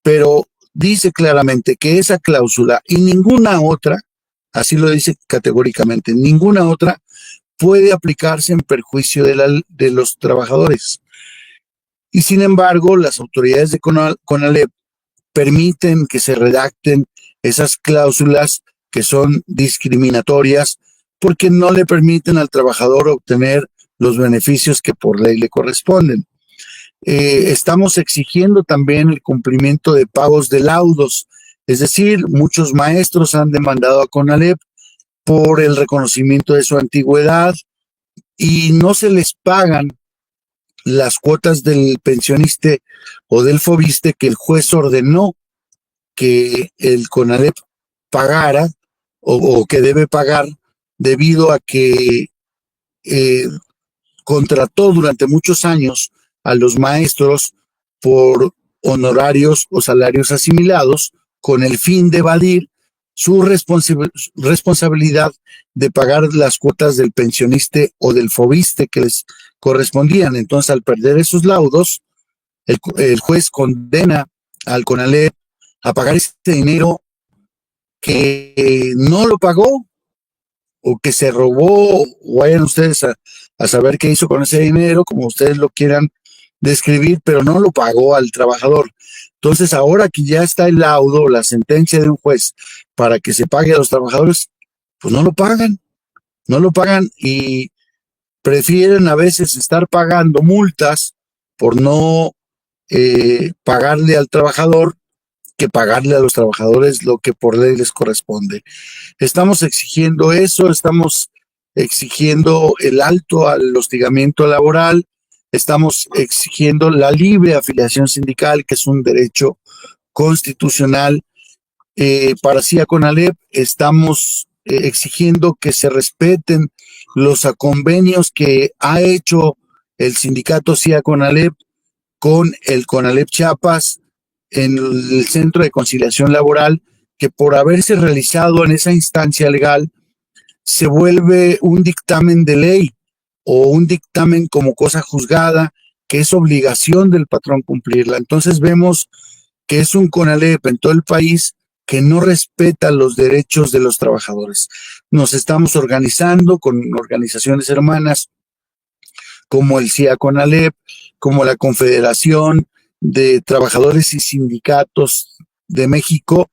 pero dice claramente que esa cláusula y ninguna otra, así lo dice categóricamente, ninguna otra puede aplicarse en perjuicio de los trabajadores. Y sin embargo, las autoridades de CONALEP permiten que se redacten esas cláusulas que son discriminatorias porque no le permiten al trabajador obtener los beneficios que por ley le corresponden. Estamos exigiendo también el cumplimiento de pagos de laudos, es decir, muchos maestros han demandado a CONALEP por el reconocimiento de su antigüedad y no se les pagan las cuotas del pensioniste o del fobiste que el juez ordenó que el CONALEP pagara o que debe pagar debido a que contrató durante muchos años a los maestros por honorarios o salarios asimilados con el fin de evadir su responsabilidad de pagar las cuotas del pensioniste o del fobiste que les correspondían. Entonces, al perder esos laudos, el juez condena al CONALEP a pagar ese dinero que no lo pagó o que se robó, o vayan ustedes a saber qué hizo con ese dinero, como ustedes lo quieran describir, pero no lo pagó al trabajador. Entonces, ahora que ya está el laudo, la sentencia de un juez para que se pague a los trabajadores, pues no lo pagan y prefieren a veces estar pagando multas por no pagarle al trabajador que pagarle a los trabajadores lo que por ley les corresponde. Estamos exigiendo eso, estamos exigiendo el alto al hostigamiento laboral, estamos exigiendo la libre afiliación sindical, que es un derecho constitucional. Para CIA CONALEP estamos exigiendo que se respeten los convenios que ha hecho el sindicato CIA CONALEP con el CONALEP Chiapas en el Centro de Conciliación Laboral, que por haberse realizado en esa instancia legal se vuelve un dictamen de ley o un dictamen como cosa juzgada, que es obligación del patrón cumplirla. Entonces vemos que es un CONALEP en todo el país que no respeta los derechos de los trabajadores. Nos estamos organizando con organizaciones hermanas como el CIA CONALEP, como la Confederación de Trabajadores y Sindicatos de México,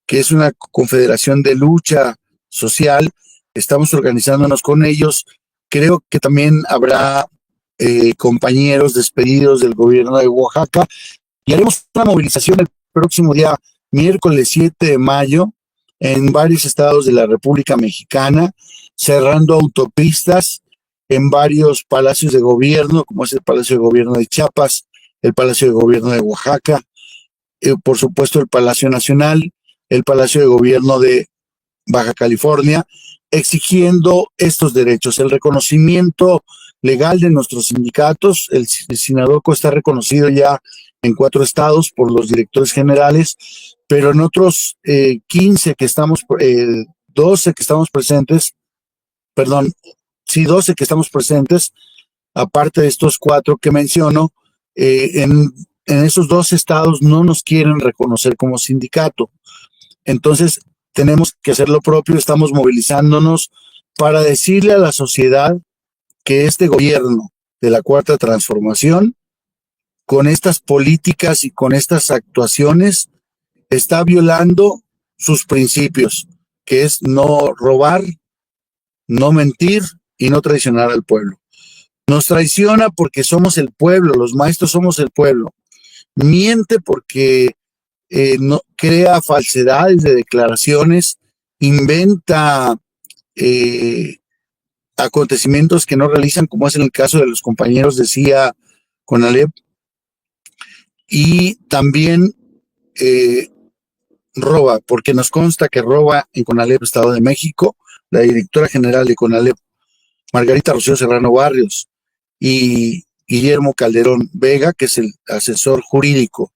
que es una confederación de lucha social. Estamos organizándonos con ellos. Creo que también habrá compañeros despedidos del gobierno de Oaxaca y haremos una movilización el próximo día, miércoles 7 de mayo, en varios estados de la República Mexicana, cerrando autopistas en varios palacios de gobierno, como es el Palacio de Gobierno de Chiapas, el Palacio de Gobierno de Oaxaca, por supuesto el Palacio Nacional, el Palacio de Gobierno de Baja California, exigiendo estos derechos, el reconocimiento legal de nuestros sindicatos. El Sinadoco está reconocido ya en 4 estados por los directores generales, pero en otros 12 que estamos presentes, 12 que estamos presentes, aparte de estos 4 que menciono, en esos 2 estados no nos quieren reconocer como sindicato. Entonces, tenemos que hacer lo propio, estamos movilizándonos para decirle a la sociedad que este gobierno de la Cuarta Transformación, con estas políticas y con estas actuaciones, está violando sus principios, que es no robar, no mentir y no traicionar al pueblo. Nos traiciona porque somos el pueblo, los maestros somos el pueblo. Miente porque no, crea falsedades de declaraciones, inventa acontecimientos que no realizan, como es en el caso de los compañeros de CIA CONALEP, y también roba, porque nos consta que roba en CONALEP Estado de México, la directora general de CONALEP, Margarita Rocío Serrano Barrios, y Guillermo Calderón Vega, que es el asesor jurídico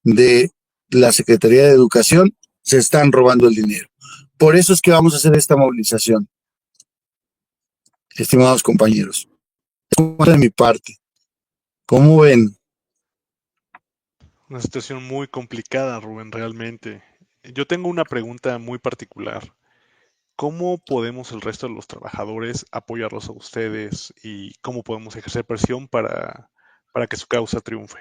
de la Secretaría de Educación, se están robando el dinero. Por eso es que vamos a hacer esta movilización, estimados compañeros. Es de mi parte. ¿Cómo ven? Una situación muy complicada, Rubén, realmente. Yo tengo una pregunta muy particular. ¿Cómo podemos el resto de los trabajadores apoyarlos a ustedes y cómo podemos ejercer presión para que su causa triunfe?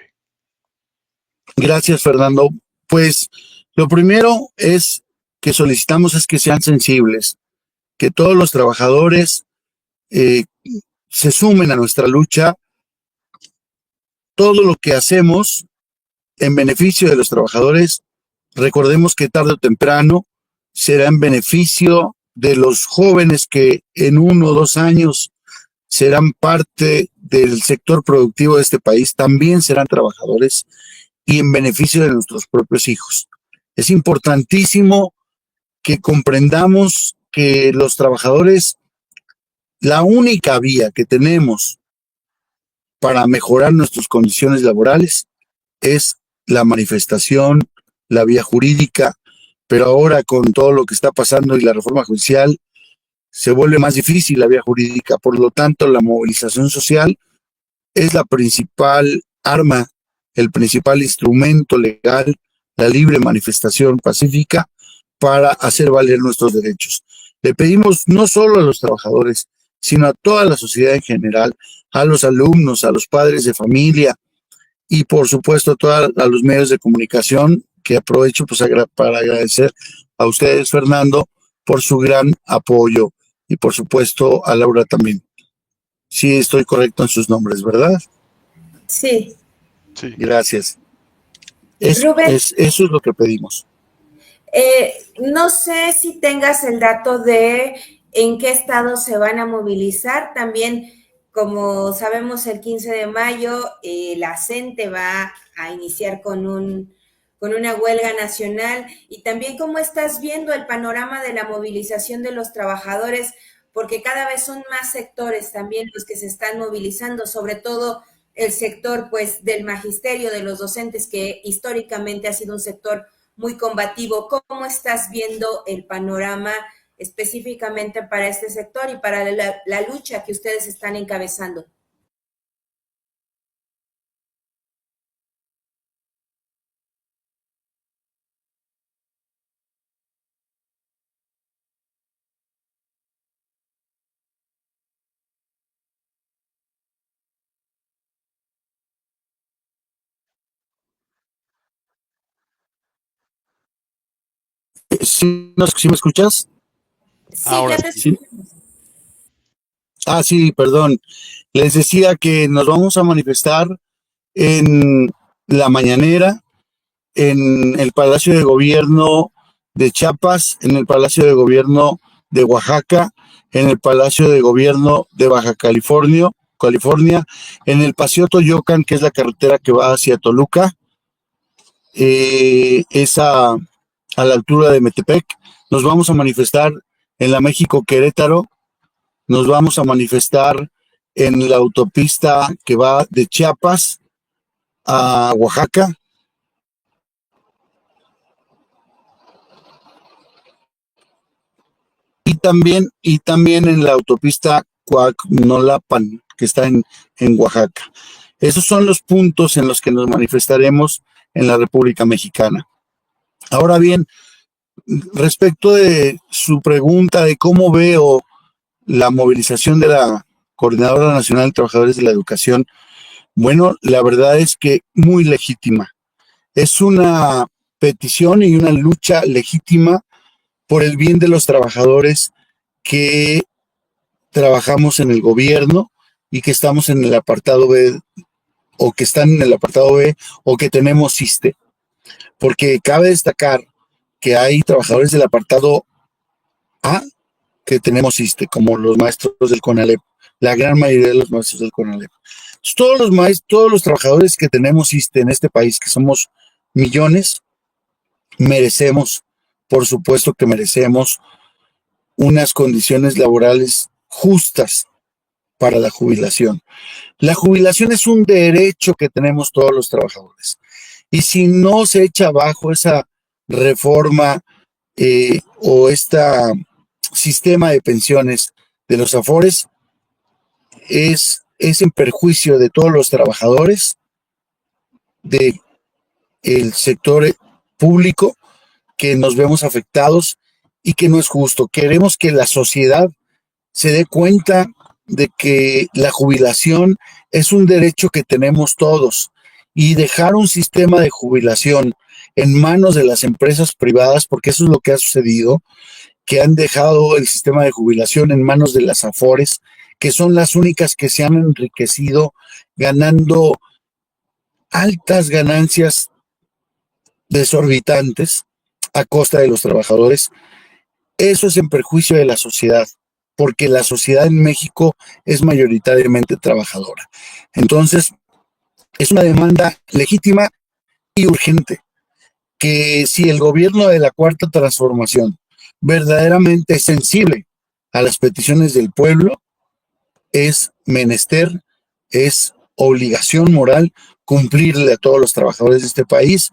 Gracias, Fernando. Pues lo primero es que solicitamos es que sean sensibles, que todos los trabajadores se sumen a nuestra lucha. Todo lo que hacemos en beneficio de los trabajadores, recordemos que tarde o temprano será en beneficio de los jóvenes que en 1 o 2 años serán parte del sector productivo de este país, también serán trabajadores y en beneficio de nuestros propios hijos. Es importantísimo que comprendamos que los trabajadores, la única vía que tenemos para mejorar nuestras condiciones laborales es la manifestación, la vía jurídica, pero ahora con todo lo que está pasando y la reforma judicial, se vuelve más difícil la vía jurídica. Por lo tanto, la movilización social es la principal arma, el principal instrumento legal, la libre manifestación pacífica para hacer valer nuestros derechos. Le pedimos no solo a los trabajadores, sino a toda la sociedad en general, a los alumnos, a los padres de familia y por supuesto a los medios de comunicación, que aprovecho pues para agradecer a ustedes, Fernando, por su gran apoyo y por supuesto a Laura también. Sí, estoy correcto en sus nombres, ¿verdad? Sí. Sí. Gracias. Rubén, eso es lo que pedimos. No sé si tengas el dato de en qué estado se van a movilizar. También, como sabemos, el 15 de mayo la CENTE va a iniciar con una huelga nacional. Y también cómo estás viendo el panorama de la movilización de los trabajadores, porque cada vez son más sectores también los que se están movilizando, sobre todo el sector pues del magisterio, de los docentes, que históricamente ha sido un sector muy combativo. ¿Cómo estás viendo el panorama específicamente para este sector y para la lucha que ustedes están encabezando? ¿Sí me escuchas? Sí, Ahora ya te sí. Sí, perdón. Les decía que nos vamos a manifestar en la mañanera, en el Palacio de Gobierno de Chiapas, en el Palacio de Gobierno de Oaxaca, en el Palacio de Gobierno de Baja California, en el Paseo Toyocan, que es la carretera que va hacia Toluca, esa a la altura de Metepec. Nos vamos a manifestar en la México Querétaro, nos vamos a manifestar en la autopista que va de Chiapas a Oaxaca. Y también en la autopista Coacnolapan, que está en Oaxaca. Esos son los puntos en los que nos manifestaremos en la República Mexicana. Ahora bien, respecto de su pregunta de cómo veo la movilización de la Coordinadora Nacional de Trabajadores de la Educación, bueno, la verdad es que muy legítima. Es una petición y una lucha legítima por el bien de los trabajadores que trabajamos en el gobierno y que estamos en el apartado B, o que están en el apartado B, o que tenemos ISSSTE. Porque cabe destacar que hay trabajadores del apartado A que tenemos ISSSTE, como los maestros del CONALEP, la gran mayoría de los maestros del CONALEP. Todos los trabajadores que tenemos ISSSTE en este país, que somos millones, merecemos, por supuesto que merecemos unas condiciones laborales justas para la jubilación. La jubilación es un derecho que tenemos todos los trabajadores. Y si no se echa abajo esa reforma o este sistema de pensiones de los Afores, es en perjuicio de todos los trabajadores del sector público, que nos vemos afectados y que no es justo. Queremos que la sociedad se dé cuenta de que la jubilación es un derecho que tenemos todos, y dejar un sistema de jubilación en manos de las empresas privadas, porque eso es lo que ha sucedido, que han dejado el sistema de jubilación en manos de las Afores, que son las únicas que se han enriquecido ganando altas ganancias desorbitantes a costa de los trabajadores. Eso es en perjuicio de la sociedad, porque la sociedad en México es mayoritariamente trabajadora. Entonces, es una demanda legítima y urgente, que si el gobierno de la Cuarta Transformación verdaderamente es sensible a las peticiones del pueblo, es menester, es obligación moral cumplirle a todos los trabajadores de este país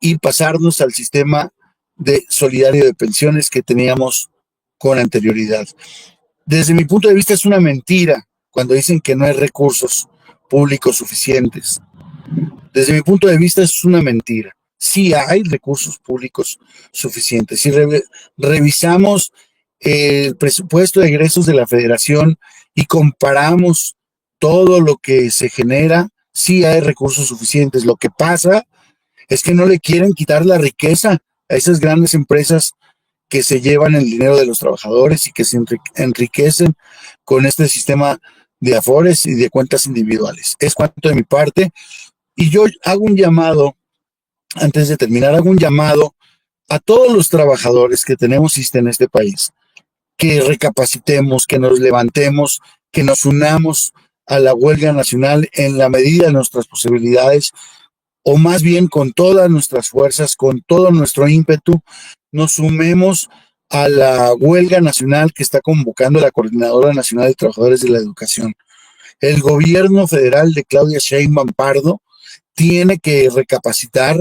y pasarnos al sistema de solidario de pensiones que teníamos con anterioridad. Desde mi punto de vista es una mentira cuando dicen que no hay recursos públicos suficientes. Desde mi punto de vista es una mentira. Sí hay recursos públicos suficientes. Si revisamos el presupuesto de egresos de la Federación y comparamos todo lo que se genera, sí hay recursos suficientes. Lo que pasa es que no le quieren quitar la riqueza a esas grandes empresas que se llevan el dinero de los trabajadores y que se enriquecen con este sistema de Afores y de cuentas individuales. Es cuanto de mi parte. Y yo hago un llamado, antes de terminar, hago un llamado a todos los trabajadores que tenemos ISSSTE en este país, que recapacitemos, que nos levantemos, que nos unamos a la huelga nacional en la medida de nuestras posibilidades, o más bien con todas nuestras fuerzas, con todo nuestro ímpetu, nos sumemos a la huelga nacional que está convocando la Coordinadora Nacional de Trabajadores de la Educación. El gobierno federal de Claudia Sheinbaum Pardo tiene que recapacitar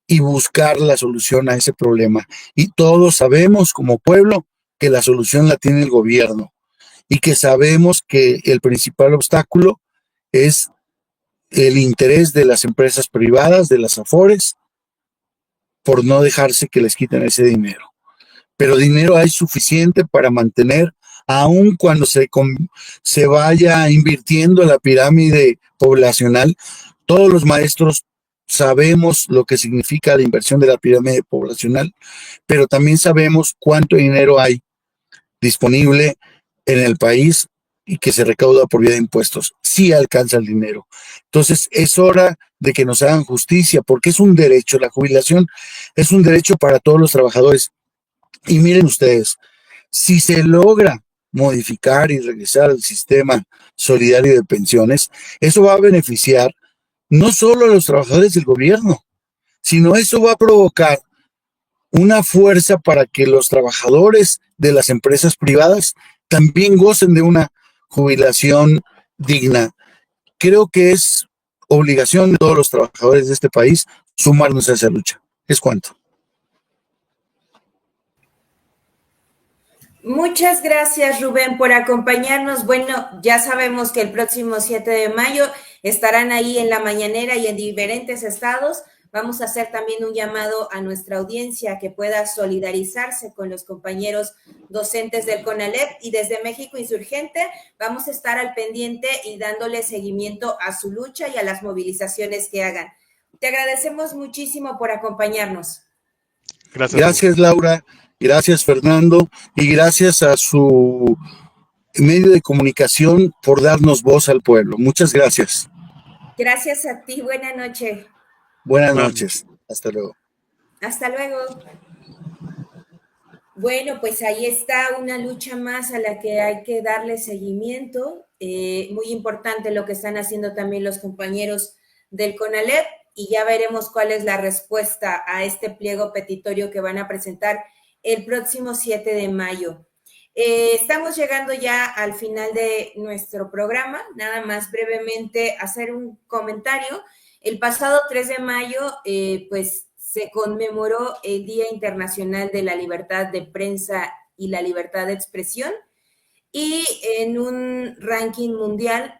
y buscar la solución a ese problema. Y todos sabemos como pueblo que la solución la tiene el gobierno y que sabemos que el principal obstáculo es el interés de las empresas privadas, de las Afores, por no dejarse que les quiten ese dinero. Pero dinero hay suficiente para mantener, aun cuando se vaya invirtiendo en la pirámide poblacional. Todos los maestros sabemos lo que significa la inversión de la pirámide poblacional, pero también sabemos cuánto dinero hay disponible en el país y que se recauda por vía de impuestos. Sí alcanza el dinero. Entonces es hora de que nos hagan justicia, porque es un derecho. La jubilación es un derecho para todos los trabajadores. Y miren ustedes, si se logra modificar y regresar al sistema solidario de pensiones, eso va a beneficiar no solo a los trabajadores del gobierno, sino eso va a provocar una fuerza para que los trabajadores de las empresas privadas también gocen de una jubilación digna. Creo que es obligación de todos los trabajadores de este país sumarnos a esa lucha. Es cuanto. Muchas gracias, Rubén, por acompañarnos. Bueno, ya sabemos que el próximo 7 de mayo estarán ahí en la mañanera y en diferentes estados. Vamos a hacer también un llamado a nuestra audiencia que pueda solidarizarse con los compañeros docentes del CONALEP, y desde México Insurgente vamos a estar al pendiente y dándole seguimiento a su lucha y a las movilizaciones que hagan. Te agradecemos muchísimo por acompañarnos. Gracias, Laura. Gracias, Fernando, y gracias a su medio de comunicación por darnos voz al pueblo. Muchas gracias. Gracias a ti. Buena noche. Buenas noches. Hasta luego. Hasta luego. Bueno, pues ahí está una lucha más a la que hay que darle seguimiento. Muy importante lo que están haciendo también los compañeros del CONALEP. y ya veremos cuál es la respuesta a este pliego petitorio que van a presentar el próximo 7 de mayo. Estamos llegando ya al final de nuestro programa, nada más brevemente hacer un comentario. El pasado 3 de mayo, pues se conmemoró el Día Internacional de la Libertad de Prensa y la Libertad de Expresión, y en un ranking mundial,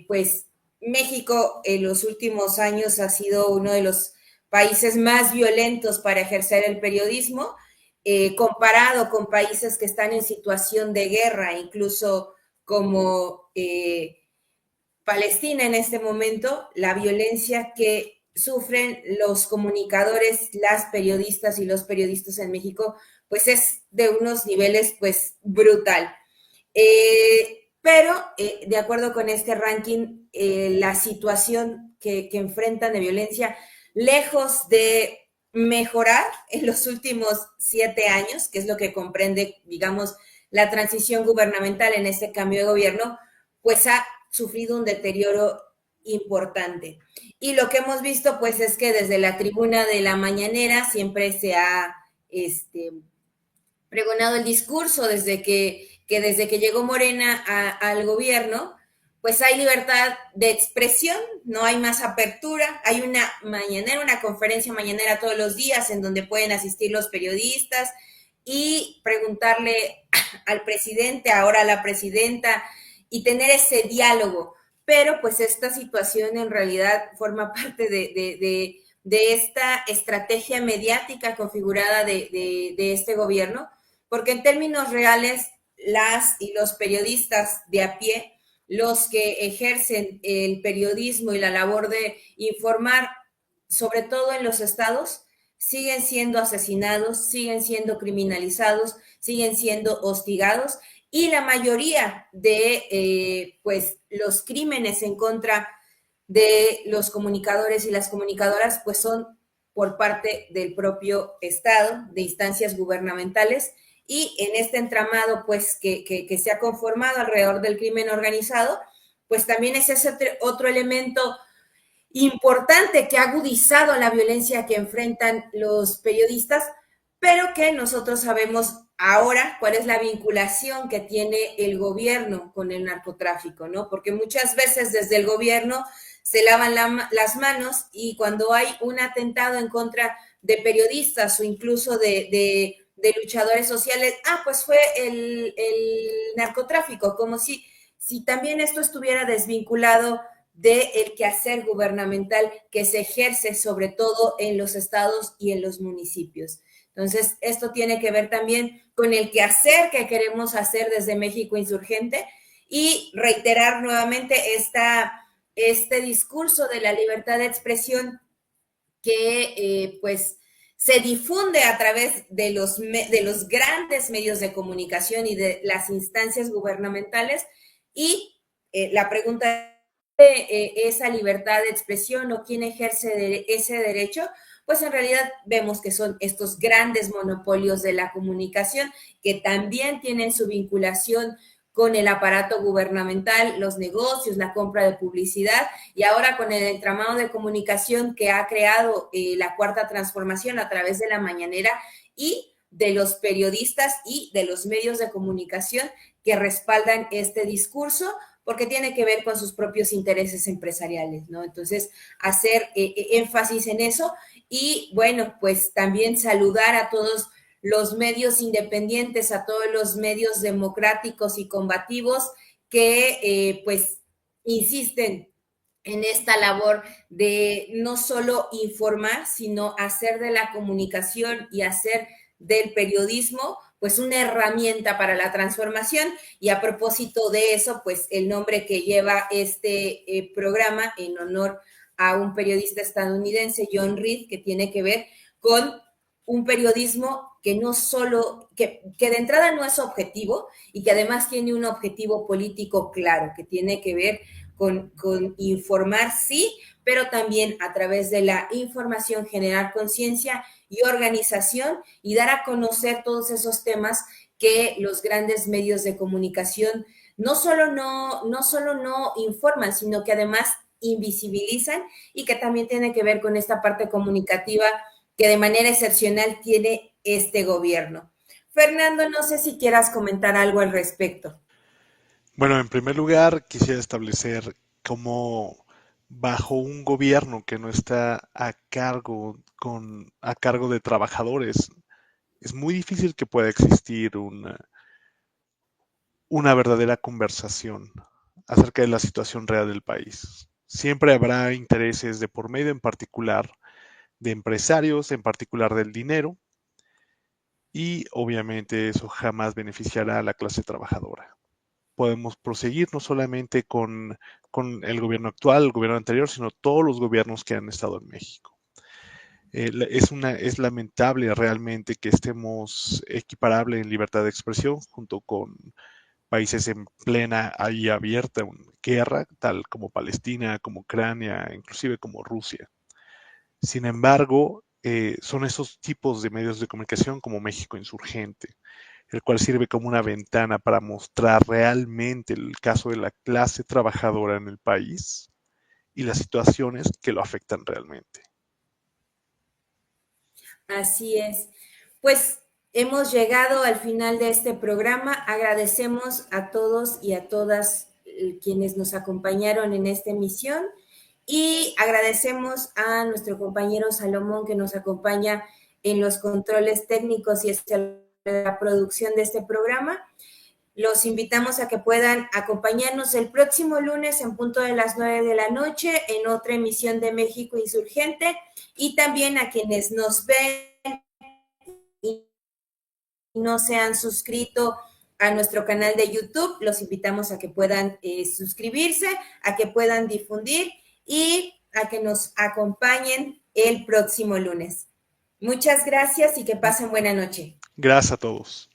pues México en los últimos años ha sido uno de los países más violentos para ejercer el periodismo, comparado con países que están en situación de guerra, incluso como Palestina en este momento. La violencia que sufren los comunicadores, las periodistas y los periodistas en México, pues es de unos niveles pues brutal. Pero de acuerdo con este ranking, la situación que enfrentan de violencia, lejos de mejorar en los últimos 7 años, que es lo que comprende, digamos, la transición gubernamental en este cambio de gobierno, pues ha sufrido un deterioro importante. Y lo que hemos visto, pues, es que desde la tribuna de la mañanera siempre se ha pregonado el discurso desde que llegó Morena al gobierno, pues hay libertad de expresión, no hay más apertura, hay una mañanera, una conferencia mañanera todos los días en donde pueden asistir los periodistas y preguntarle al presidente, ahora a la presidenta, y tener ese diálogo. Pero pues esta situación en realidad forma parte de esta estrategia mediática configurada de este gobierno, porque en términos reales, las y los periodistas de a pie, los que ejercen el periodismo y la labor de informar, sobre todo en los estados, siguen siendo asesinados, siguen siendo criminalizados, siguen siendo hostigados, y la mayoría de pues los crímenes en contra de los comunicadores y las comunicadoras pues son por parte del propio Estado, de instancias gubernamentales, y en este entramado pues que se ha conformado alrededor del crimen organizado, pues también es ese otro elemento importante que ha agudizado la violencia que enfrentan los periodistas, pero que nosotros sabemos ahora cuál es la vinculación que tiene el gobierno con el narcotráfico, ¿no? Porque muchas veces desde el gobierno se lavan las manos, y cuando hay un atentado en contra de periodistas o incluso de luchadores sociales, pues fue el narcotráfico, como si también esto estuviera desvinculado del quehacer gubernamental que se ejerce sobre todo en los estados y en los municipios. Entonces, esto tiene que ver también con el quehacer que queremos hacer desde México Insurgente, y reiterar nuevamente este discurso de la libertad de expresión que pues se difunde a través de los grandes medios de comunicación y de las instancias gubernamentales. Y la pregunta de esa libertad de expresión o quién ejerce ese derecho, pues en realidad vemos que son estos grandes monopolios de la comunicación que también tienen su vinculación con el aparato gubernamental, los negocios, la compra de publicidad, y ahora con el entramado de comunicación que ha creado la Cuarta Transformación a través de la mañanera y de los periodistas y de los medios de comunicación que respaldan este discurso, porque tiene que ver con sus propios intereses empresariales, ¿no? Entonces, hacer énfasis en eso, y bueno, pues también saludar a todos los medios independientes, a todos los medios democráticos y combativos que pues insisten en esta labor de no solo informar, sino hacer de la comunicación y hacer del periodismo pues una herramienta para la transformación. Y a propósito de eso, pues el nombre que lleva este programa en honor a un periodista estadounidense, John Reed, que tiene que ver con un periodismo que no solo, que de entrada no es objetivo, y que además tiene un objetivo político claro, que tiene que ver con informar, sí, pero también a través de la información generar conciencia y organización, y dar a conocer todos esos temas que los grandes medios de comunicación no solo no informan, sino que además invisibilizan y que también tiene que ver con esta parte comunicativa que de manera excepcional tiene este gobierno. Fernando, no sé si quieras comentar algo al respecto. Bueno, en primer lugar, quisiera establecer cómo bajo un gobierno que no está a cargo de trabajadores, es muy difícil que pueda existir una verdadera conversación acerca de la situación real del país. Siempre habrá intereses de por medio, en particular de empresarios, en particular del dinero, y obviamente eso jamás beneficiará a la clase trabajadora. Podemos proseguir no solamente con el gobierno actual, el gobierno anterior, sino todos los gobiernos que han estado en México. Es lamentable realmente que estemos equiparables en libertad de expresión junto con países en plena y abierta guerra, tal como Palestina, como Ucrania, inclusive como Rusia. Sin embargo, son esos tipos de medios de comunicación como México Insurgente, el cual sirve como una ventana para mostrar realmente el caso de la clase trabajadora en el país y las situaciones que lo afectan realmente. Así es. Pues hemos llegado al final de este programa. Agradecemos a todos y a todas quienes nos acompañaron en esta emisión y agradecemos a nuestro compañero Salomón que nos acompaña en los controles técnicos y la producción de este programa. Los invitamos a que puedan acompañarnos el próximo lunes en punto de las 9 de la noche en otra emisión de México Insurgente y también a quienes nos ven y no se han suscrito a nuestro canal de YouTube, los invitamos a que puedan suscribirse, a que puedan difundir y a que nos acompañen el próximo lunes. Muchas gracias y que pasen buena noche. Gracias a todos.